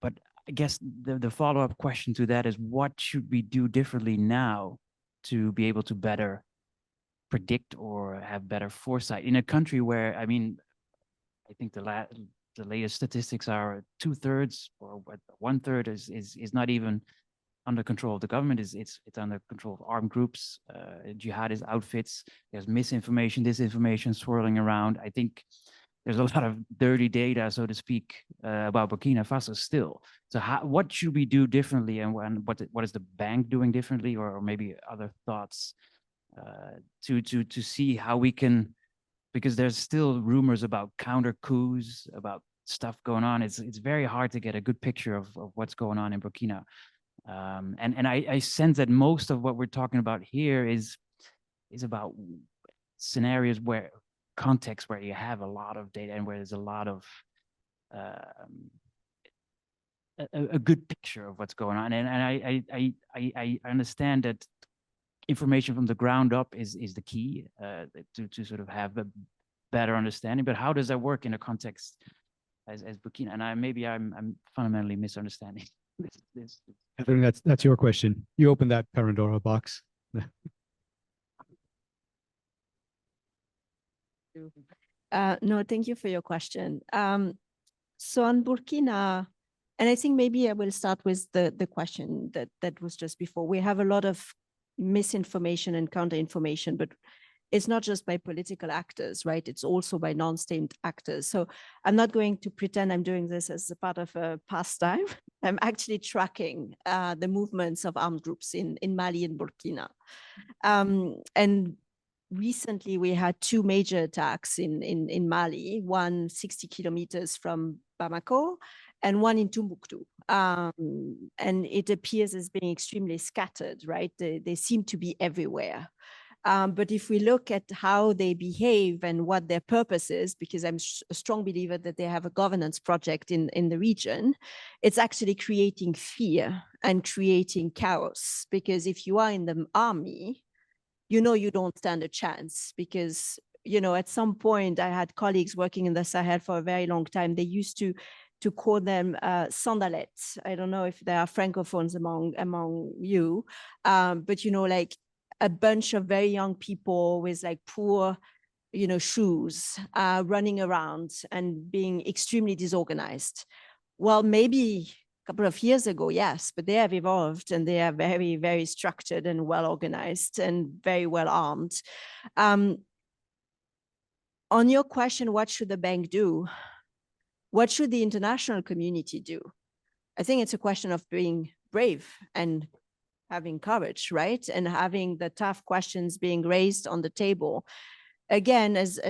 But I guess the follow-up question to that is, what should we do differently now to be able to better predict or have better foresight in a country where, I mean, I think the latest statistics are 2/3 or 1/3 is not even under control of the government. It's under control of armed groups, jihadist outfits. There's misinformation, disinformation swirling around. I think there's a lot of dirty data, so to speak, about Burkina Faso still. So what should we do differently, and what is the bank doing differently, or maybe other thoughts to see how we can, because there's still rumors about counter coups, about stuff going on. It's very hard to get a good picture of what's going on in Burkina. And I sense that most of what we're talking about here is about scenarios where context where you have a lot of data and where there's a lot of a good picture of what's going on. And I understand that information from the ground up is the key to sort of have a better understanding. But how does that work in a context as Burkina? And I'm fundamentally misunderstanding this. I think that's your question. You opened that Pandora box. No, thank you for your question. So on Burkina, and I think maybe I will start with the question that was just before. We have a lot of misinformation and counter-information, but it's not just by political actors, right? It's also by non-state actors. So I'm not going to pretend I'm doing this as a part of a pastime. I'm actually tracking the movements of armed groups in Mali and Burkina. And recently we had two major attacks in Mali, one 60 kilometers from Bamako and one in Timbuktu. And it appears as being extremely scattered, right? They seem to be everywhere. But if we look at how they behave and what their purpose is, because I'm a strong believer that they have a governance project in the region, it's actually creating fear and creating chaos. Because if you are in the army, you know you don't stand a chance, because at some point I had colleagues working in the Sahel for a very long time. They used to call them sandalettes. I don't know if there are francophones among you, but like a bunch of very young people with like poor, shoes, running around and being extremely disorganized. Well, maybe a couple of years ago, yes, but they have evolved and they are very, very structured and well organized and very well armed. on your question, what should the bank do? What should the international community do? I think it's a question of being brave and having courage, right? And having the tough questions being raised on the table. Again, as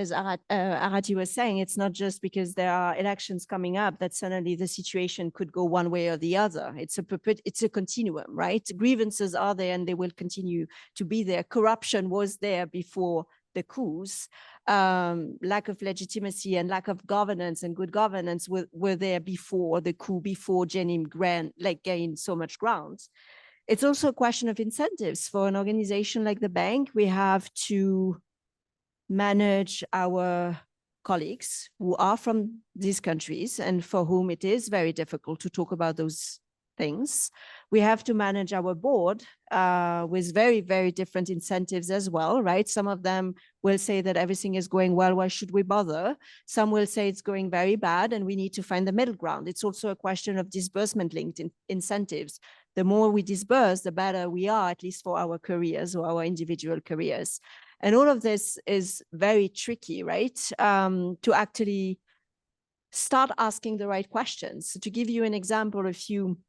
Arati was saying, it's not just because there are elections coming up that suddenly the situation could go one way or the other. It's a continuum, right? Grievances are there and they will continue to be there. Corruption was there before the coups. Lack of legitimacy and lack of governance and good governance were there before the coup, before Jenim gained so much ground. It's also a question of incentives. For an organization like the bank, we have to manage our colleagues who are from these countries and for whom it is very difficult to talk about those things. We have to manage our board with very, very different incentives as well, right? Some of them will say that everything is going well, why should we bother? Some will say it's going very bad and we need to find the middle ground. It's also a question of disbursement-linked incentives. The more we disburse, the better we are, at least for our careers or our individual careers. And all of this is very tricky, right? To actually start asking the right questions. So to give you an example, a few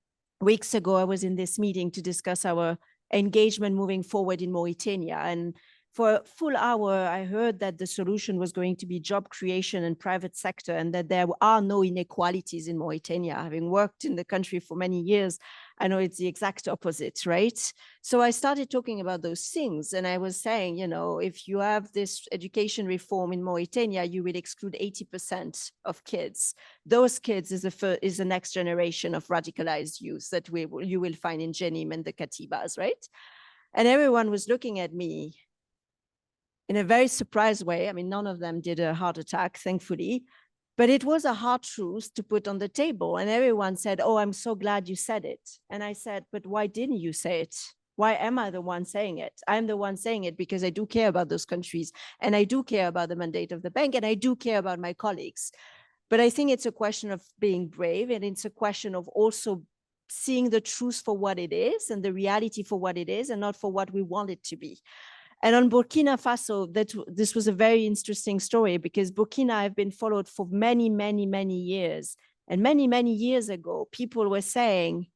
weeks ago, I was in this meeting to discuss our engagement moving forward in Mauritania. And for a full hour, I heard that the solution was going to be job creation and private sector, and that there are no inequalities in Mauritania. Having worked in the country for many years, I know it's the exact opposite, right? So I started talking about those things, and I was saying, you know, if you have this education reform in Mauritania, you will exclude 80% of kids. Those kids is the next generation of radicalized youth that you will find in Jenim and the Katibas, right? And everyone was looking at me in a very surprised way. I mean, none of them did a heart attack, thankfully, but it was a hard truth to put on the table. And everyone said, oh, I'm so glad you said it. And I said, but why didn't you say it? Why am I the one saying it? I'm the one saying it because I do care about those countries, and I do care about the mandate of the bank, and I do care about my colleagues. But I think it's a question of being brave, and it's a question of also seeing the truth for what it is and the reality for what it is, and not for what we want it to be. And on Burkina Faso, this was a very interesting story, because Burkina have been followed for many, many, many years. And many, many years ago, people were saying,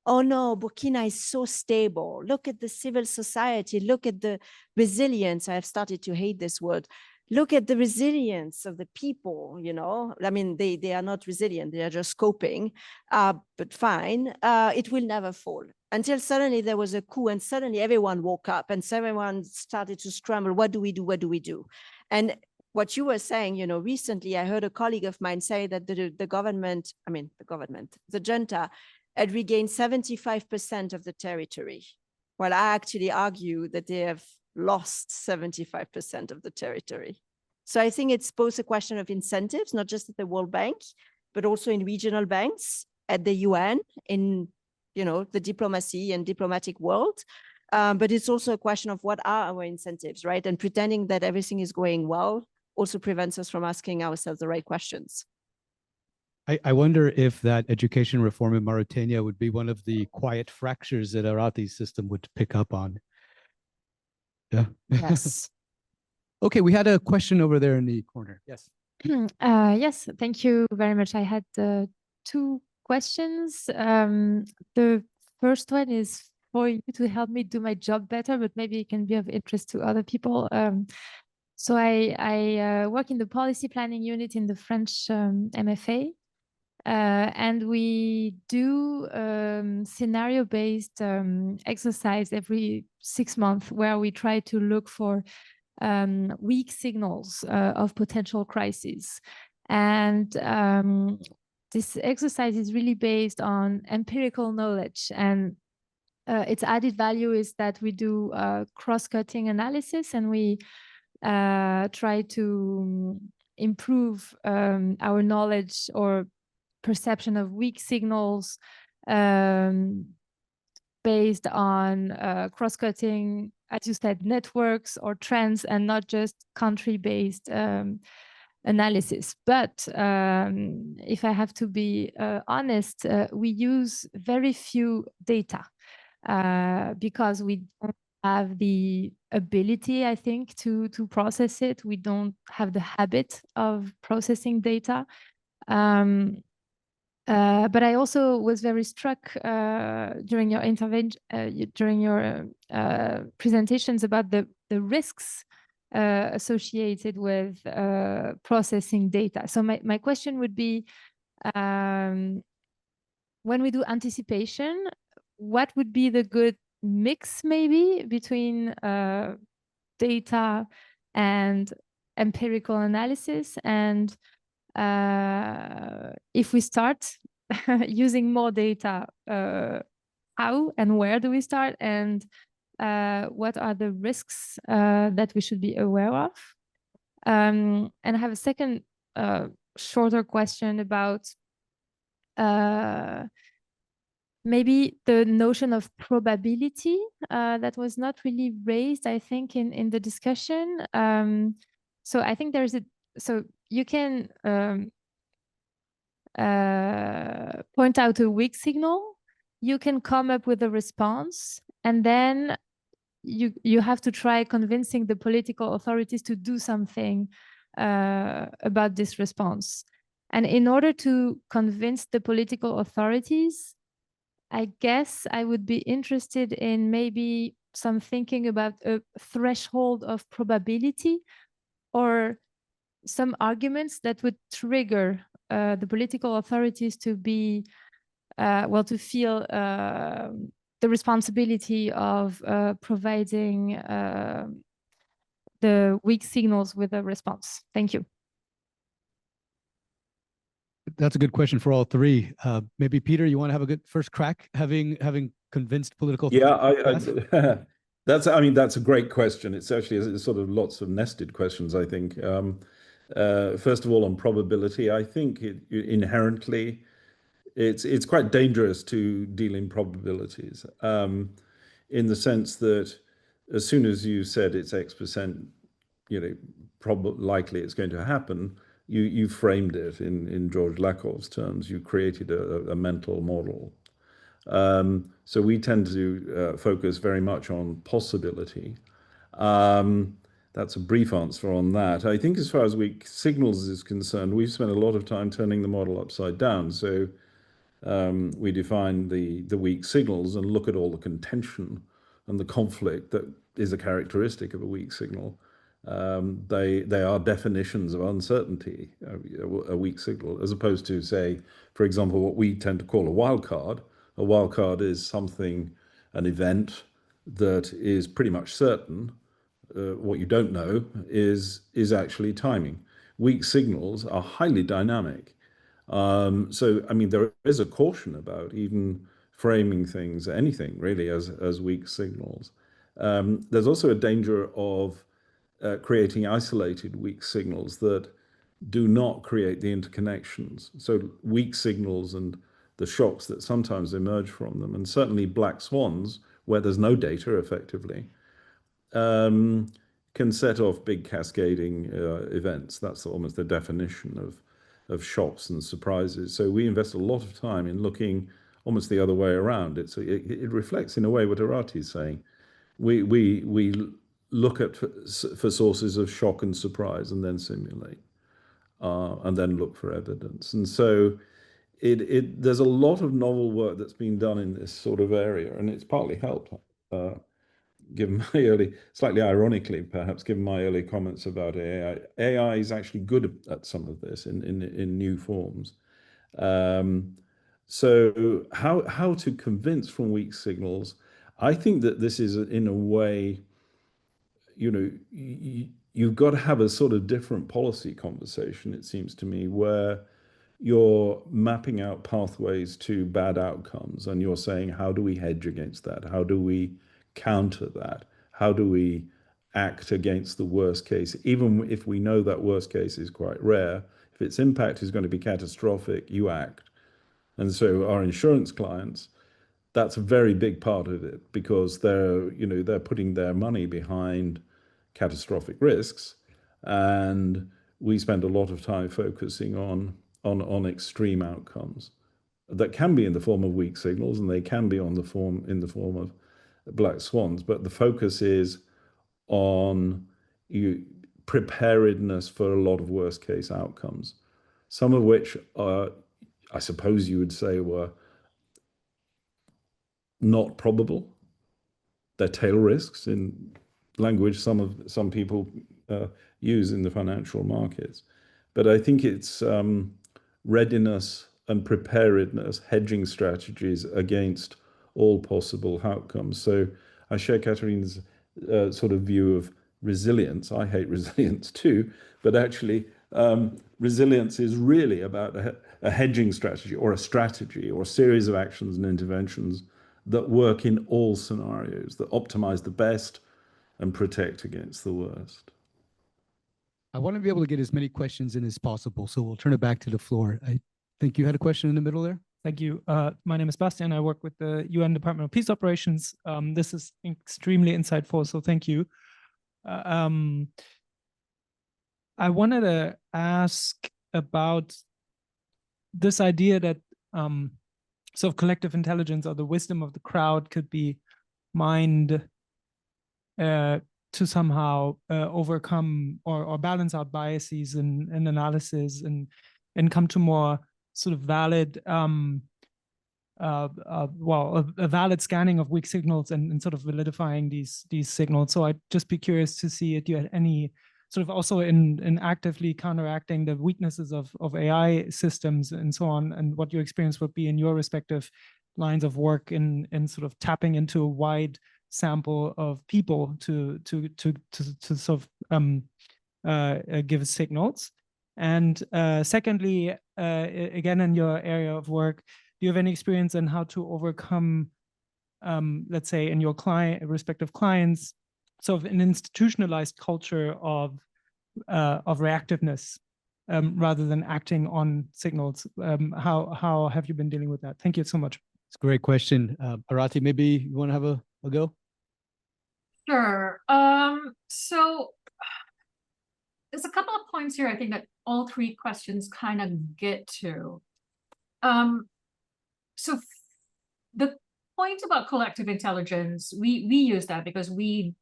oh no, Burkina is so stable. Look at the civil society. Look at the resilience. I've started to hate this word. Look at the resilience of the people, you know. I mean, they are not resilient. They are just coping, but fine. It will never fall. Until suddenly there was a coup, and suddenly everyone woke up and everyone started to scramble. What do we do? What do we do? And what you were saying, you know, recently I heard a colleague of mine say that the junta had regained 75% of the territory. Well, I actually argue that they have lost 75% of the territory. So I think it's both a question of incentives, not just at the World Bank, but also in regional banks, at the UN, in, you know, the diplomacy and diplomatic world. But it's also a question of what are our incentives, right? And pretending that everything is going well also prevents us from asking ourselves the right questions. I wonder if that education reform in Mauritania would be one of the quiet fractures that Arati's system would pick up on. Yeah. Yes. Okay, we had a question over there in the corner. Yes. Yes, thank you very much. I had two questions. The first one is for you to help me do my job better, but maybe it can be of interest to other people. So I work in the policy planning unit in the French MFA. And we do scenario-based exercise every 6 months where we try to look for weak signals of potential crises. And this exercise is really based on empirical knowledge. And its added value is that we do cross-cutting analysis, and we try to improve our knowledge or perception of weak signals based on cross-cutting, as you said, networks or trends, and not just country-based analysis. But if I have to be honest, we use very few data because we don't have the ability, I think, to process it. We don't have the habit of processing data. But I also was very struck during your intervention, during your presentations about the risks associated with processing data. So my question would be, when we do anticipation, what would be the good mix maybe between data and empirical analysis? And if we start using more data, how and where do we start? And what are the risks that we should be aware of? And I have a second shorter question about maybe the notion of probability that was not really raised, I think, in the discussion. So I think so you can point out a weak signal, you can come up with a response, and then you have to try convincing the political authorities to do something about this response. And in order to convince the political authorities, I guess I would be interested in maybe some thinking about a threshold of probability, or some arguments that would trigger the political authorities to be, to feel the responsibility of providing the weak signals with a response. Thank you. That's a good question for all three. Maybe Peter, you want to have a good first crack, having convinced political. Yeah, that's a great question. It's actually sort of lots of nested questions, I think. First of all, on probability, I think inherently it's quite dangerous to deal in probabilities, in the sense that as soon as you said it's X%, likely it's going to happen, you framed it in George Lakoff's terms. You created a mental model. So we tend to focus very much on possibility. That's a brief answer on that. I think as far as weak signals is concerned, we've spent a lot of time turning the model upside down. So we define the weak signals and look at all the contention and the conflict that is a characteristic of a weak signal. They are definitions of uncertainty, a weak signal, as opposed to, say, for example, what we tend to call a wildcard. A wildcard is something, an event that is pretty much certain. What you don't know is actually timing. Weak signals are highly dynamic. So, I mean, there is a caution about even framing things, anything really, as weak signals. There's also a danger of creating isolated weak signals that do not create the interconnections. So weak signals and the shocks that sometimes emerge from them, and certainly black swans, where there's no data effectively, can set off big cascading events. That's almost the definition of shocks and surprises. So we invest a lot of time in looking almost the other way around. It reflects in a way what Arati is saying. We look at for sources of shock and surprise and then simulate, and then look for evidence. And so there's a lot of novel work that's been done in this sort of area, and it's partly helped, given my slightly ironically perhaps, given my early comments about AI. AI is actually good at some of this in new forms. So how to convince from weak signals? I think that this is, in a way, you've got to have a sort of different policy conversation, it seems to me, where you're mapping out pathways to bad outcomes, and you're saying, how do we hedge against that? How do we counter that? How do we act against the worst case? Even if we know that worst case is quite rare, if its impact is going to be catastrophic, you act. And so our insurance clients, that's a very big part of it, because they're putting their money behind catastrophic risks, and we spend a lot of time focusing on extreme outcomes that can be in the form of weak signals, and they can be in the form of black swans, but the focus is on preparedness for a lot of worst case outcomes, some of which are, I suppose you would say, were not probable. They're tail risks in language some people use in the financial markets. But I think it's readiness and preparedness, hedging strategies against all possible outcomes. So I share Katharine's sort of view of resilience. I hate resilience too, but actually resilience is really about a hedging strategy or a series of actions and interventions that work in all scenarios, that optimize the best and protect against the worst. I want to be able to get as many questions in as possible, so we'll turn it back to the floor. I think you had a question in the middle there. Thank you. My name is Bastian. I work with the UN Department of Peace Operations. This is extremely insightful, so thank you. I wanted to ask about this idea that sort of collective intelligence or the wisdom of the crowd could be mined to somehow overcome or balance out biases and analysis and come to more sort of valid, a valid scanning of weak signals and sort of validifying these signals. So I'd just be curious to see if you had any sort of also in actively counteracting the weaknesses of AI systems and so on, and what your experience would be in your respective lines of work in sort of tapping into a wide sample of people to sort of give signals. And secondly, again, in your area of work, do you have any experience in how to overcome, let's say, in your respective clients, sort of an institutionalized culture of reactiveness rather than acting on signals? How have you been dealing with that? Thank you so much. It's a great question. Arati, maybe you want to have a go? Sure. So there's a couple of points here I think that all three questions kind of get to. So the point about collective intelligence, we use that because we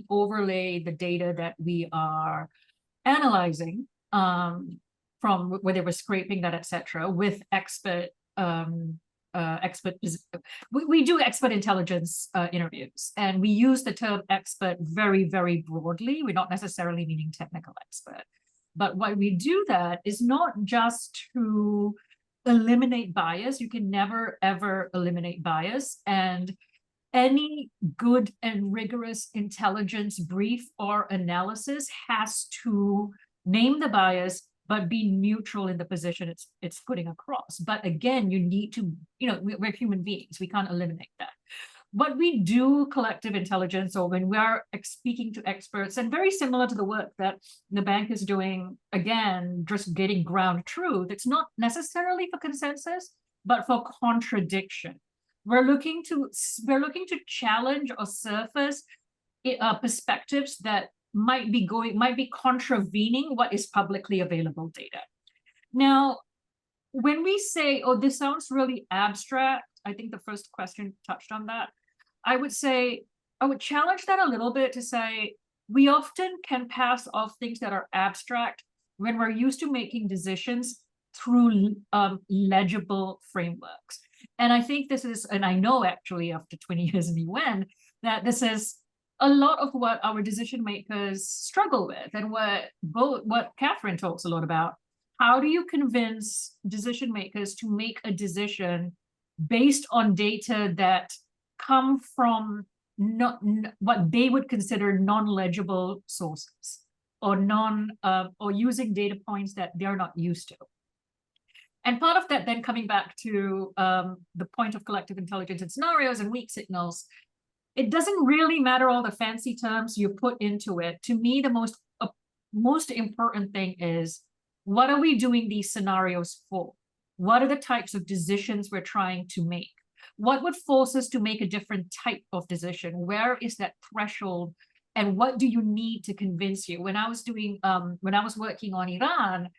overlay the data that we are analyzing from whether we're scraping that, etc., with we do expert intelligence interviews, and we use the term expert very, very broadly. We're not necessarily meaning technical expert, but why we do that is not just to eliminate bias. You can never, ever eliminate bias, and any good and rigorous intelligence brief or analysis has to name the bias, but be neutral in the position it's putting across. But again, you need to, we're human beings. We can't eliminate that. But we do collective intelligence, or when we are speaking to experts, and very similar to the work that the bank is doing, again, just getting ground truth. It's not necessarily for consensus, but for contradiction. We're looking to challenge or surface perspectives that might be contravening what is publicly available data. Now, when we say, oh, this sounds really abstract, I think the first question touched on that. I would challenge that a little bit to say, we often can pass off things that are abstract when we're used to making decisions through legible frameworks. And I think this is, and I know actually after 20 years in the UN, that this is a lot of what our decision makers struggle with, and what Catherine talks a lot about. How do you convince decision makers to make a decision based on data that come from not what they would consider non-legible sources, or or using data points that they're not used to? And part of that then coming back to the point of collective intelligence and scenarios and weak signals, it doesn't really matter all the fancy terms you put into it. To me, the most important thing is, what are we doing these scenarios for? What are the types of decisions we're trying to make? What would force us to make a different type of decision? Where is that threshold? And what do you need to convince you? When I was working on Iran,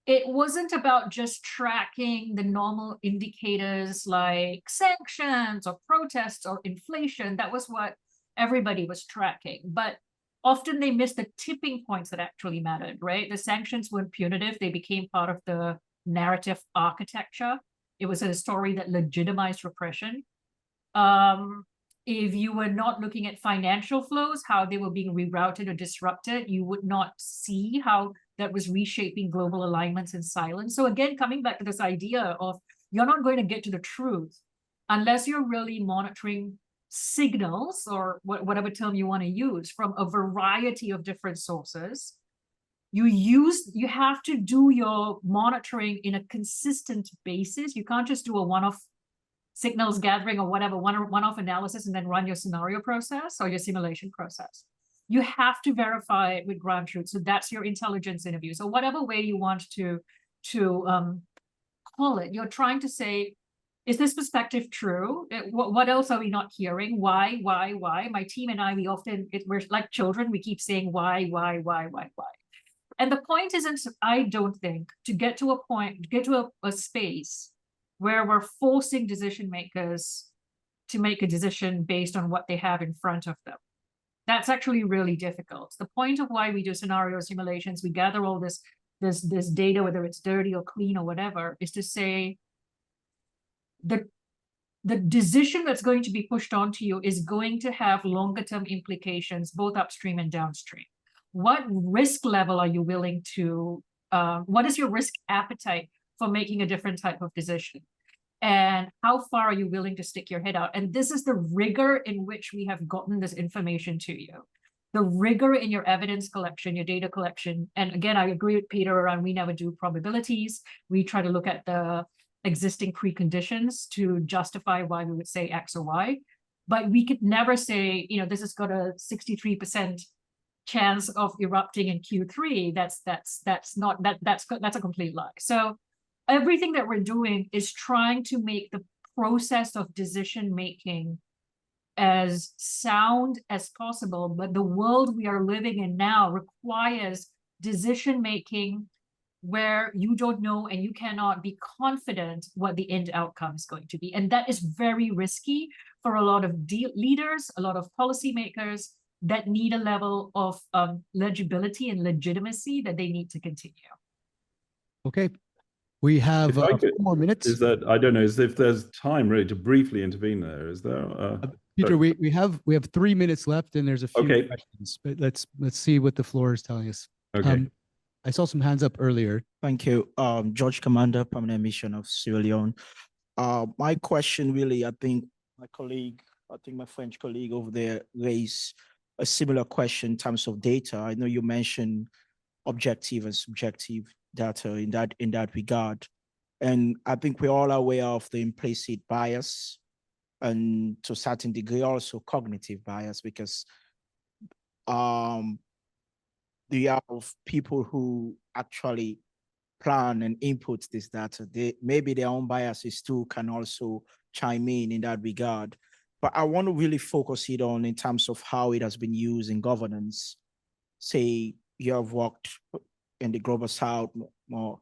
it wasn't about just tracking the normal indicators like sanctions or protests or inflation. That was what everybody was tracking. But often they missed the tipping points that actually mattered, right? The sanctions weren't punitive. They became part of the narrative architecture. It was a story that legitimized repression. If you were not looking at financial flows, how they were being rerouted or disrupted, you would not see how that was reshaping global alignments in silence. So again, coming back to this idea of you're not going to get to the truth unless you're really monitoring signals, or whatever term you want to use, from a variety of different sources. You have to do your monitoring in a consistent basis. You can't just do a one-off signals gathering or whatever, one-off analysis and then run your scenario process or your simulation process. You have to verify it with ground truth. So that's your intelligence interview. So whatever way you want to call it, you're trying to say, is this perspective true? What else are we not hearing? Why? My team and I, we're like children. We keep saying why. And the point isn't, I don't think, to get to a space where we're forcing decision makers to make a decision based on what they have in front of them. That's actually really difficult. The point of why we do scenario simulations, we gather all this data, whether it's dirty or clean or whatever, is to say the decision that's going to be pushed onto you is going to have longer term implications, both upstream and downstream. What risk level are you willing to, what is your risk appetite for making a different type of decision? And how far are you willing to stick your head out? And this is the rigor in which we have gotten this information to you. The rigor in your evidence collection, your data collection. And again, I agree with Peter around, we never do probabilities. We try to look at the existing preconditions to justify why we would say X or Y. But we could never say, this has got a 63% chance of erupting in Q3. That's a complete lie. So everything that we're doing is trying to make the process of decision making as sound as possible. But the world we are living in now requires decision making where you don't know and you cannot be confident what the end outcome is going to be. And that is very risky for a lot of leaders, a lot of policymakers that need a level of legibility and legitimacy that they need to continue. Okay. We have 4 more minutes. Is that, I don't know, is if there's time really to briefly intervene there, is there? Peter, we have 3 minutes left and there's a few questions, but let's see what the floor is telling us. Okay. I saw some hands up earlier. Thank you. George Commander, Permanent Mission of Sierra Leone. My question really, I think my French colleague over there raised a similar question in terms of data. I know you mentioned objective and subjective data in that regard. And I think we're all aware of the implicit bias and to a certain degree also cognitive bias, because you have people who actually plan and input this data. Maybe their own biases too can also chime in that regard. But I want to really focus it on in terms of how it has been used in governance. Say you have worked in the global south more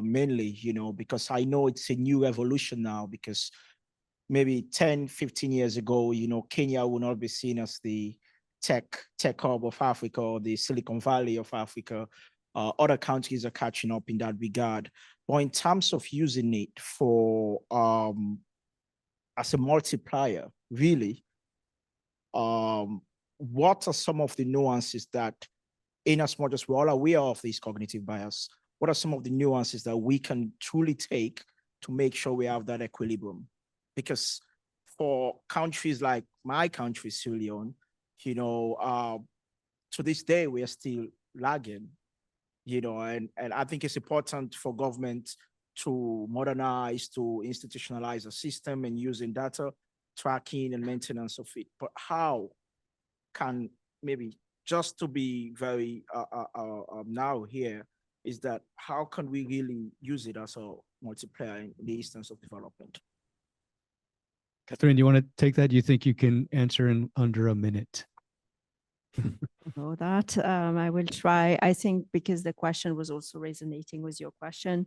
mainly, because I know it's a new evolution now, because maybe 10, 15 years ago, Kenya would not be seen as the tech hub of Africa or the Silicon Valley of Africa. Other countries are catching up in that regard. But in terms of using it for as a multiplier, really, what are some of the nuances that, in as much as we're all aware of these cognitive bias, what are some of the nuances that we can truly take to make sure we have that equilibrium? Because for countries like my country, Sierra Leone, to this day, we are still lagging, and I think it's important for government to modernize, to institutionalize a system and using data tracking and maintenance of it. But how can, maybe just to be very now here, is that how can we really use it as a multiplier in the instance of development? Catherine, do you want to take that? Do you think you can answer in under a minute? know that. I will try. I think because the question was also resonating with your question.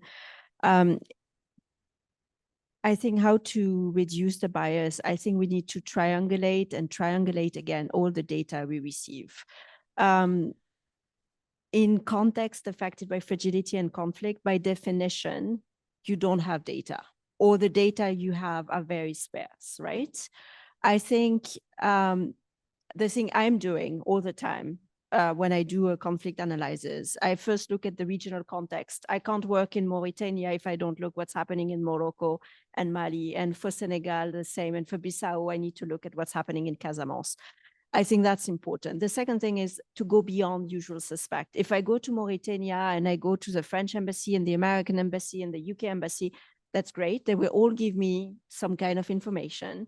I think how to reduce the bias, I think we need to triangulate and triangulate again all the data we receive. In context affected by fragility and conflict, by definition, you don't have data, or the data you have are very sparse, right? I think the thing I'm doing all the time when I do a conflict analysis, I first look at the regional context. I can't work in Mauritania if I don't look what's happening in Morocco and Mali. And for Senegal, the same. And for Bissau, I need to look at what's happening in Casamance. I think that's important. The second thing is to go beyond usual suspect. If I go to Mauritania and I go to the French embassy and the American embassy and the UK embassy, that's great. They will all give me some kind of information.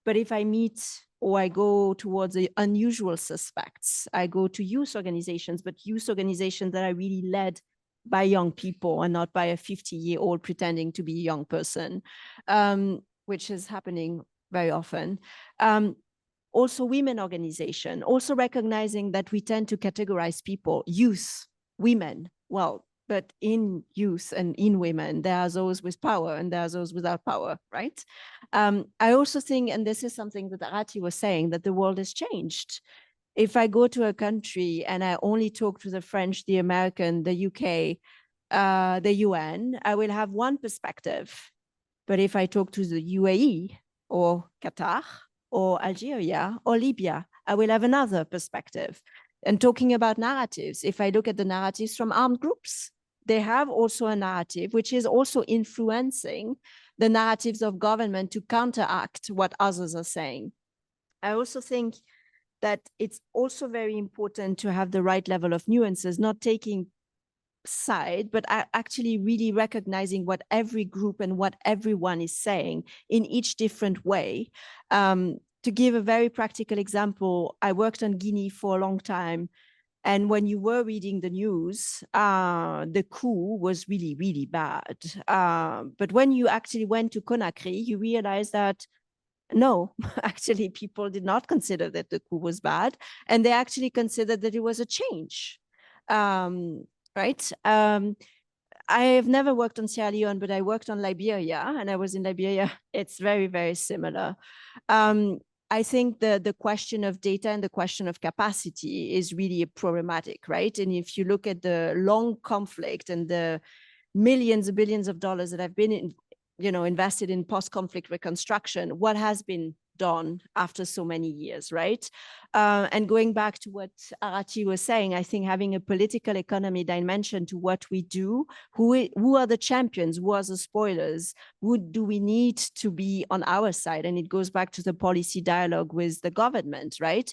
But if I meet or I go towards the unusual suspects, I go to youth organizations, but youth organizations that are really led by young people and not by a 50-year-old pretending to be a young person, which is happening very often. Also women organization, also recognizing that we tend to categorize people, youth, women, well, but in youth and in women, there are those with power and there are those without power, right? I also think, and this is something that Arati was saying, that the world has changed. If I go to a country and I only talk to the French, the American, the UK, the UN, I will have one perspective. But if I talk to the UAE or Qatar or Algeria or Libya, I will have another perspective. And talking about narratives, if I look at the narratives from armed groups, they have also a narrative which is also influencing the narratives of government to counteract what others are saying. I also think that it's also very important to have the right level of nuances, not taking side, but actually really recognizing what every group and what everyone is saying in each different way. To give a very practical example, I worked on Guinea for a long time. And when you were reading the news, the coup was really, really bad. But when you actually went to Conakry, you realized that no, actually people did not consider that the coup was bad. And they actually considered that it was a change. Right? I have never worked on Sierra Leone, but I worked on Liberia, and I was in Liberia. It's very, very similar. I think the question of data and the question of capacity is really problematic, right? And if you look at the long conflict and the millions and billions of dollars that have been invested in post-conflict reconstruction, what has been done after so many years, right? And going back to what Arati was saying, I think having a political economy dimension to what we do, who are the champions, who are the spoilers, who do we need to be on our side? And it goes back to the policy dialogue with the government, right?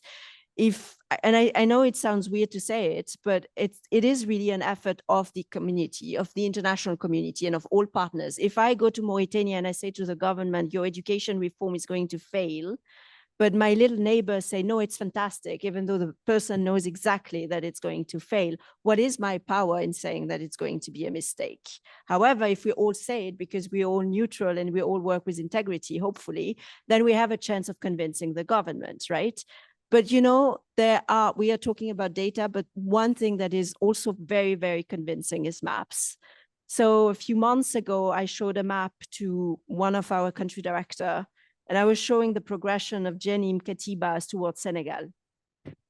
I know it sounds weird to say it, but it is really an effort of the community, of the international community and of all partners. If I go to Mauritania and I say to the government, your education reform is going to fail, but my little neighbors say, no, it's fantastic, even though the person knows exactly that it's going to fail, what is my power in saying that it's going to be a mistake? However, if we all say it because we're all neutral and we all work with integrity, hopefully, then we have a chance of convincing the government, right? But we are talking about data, but one thing that is also very, very convincing is maps. So a few months ago, I showed a map to one of our country director, and I was showing the progression of Jenim Katibas towards Senegal.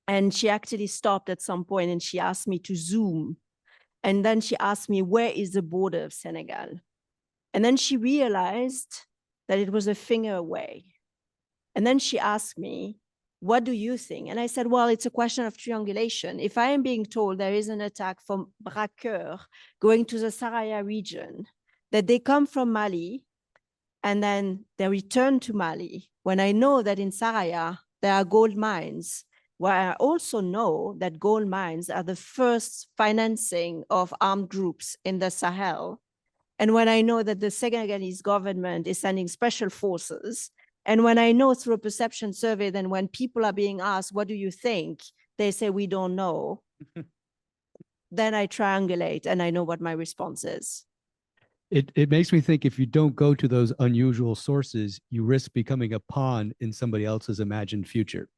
And she actually stopped at some point and she asked me to zoom. And then she asked me, where is the border of Senegal? And then she realized that it was a finger away. And then she asked me, what do you think? And I said, well, it's a question of triangulation. If I am being told there is an attack from braqueurs going to the Saraya region, that they come from Mali and then they return to Mali, when I know that in Saraya there are gold mines, where I also know that gold mines are the first financing of armed groups in the Sahel, and when I know that the Senegalese government is sending special forces, and when I know through a perception survey, then when people are being asked, what do you think? They say, we don't know. Then I triangulate and I know what my response is. It makes me think if you don't go to those unusual sources, you risk becoming a pawn in somebody else's imagined future.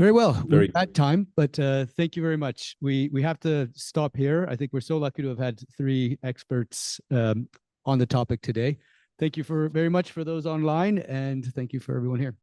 Very well. Very We're at time, but thank you very much. We have to stop here. I think we're so lucky to have had 3 experts on the topic today. Thank you very much for those online, and thank you for everyone here.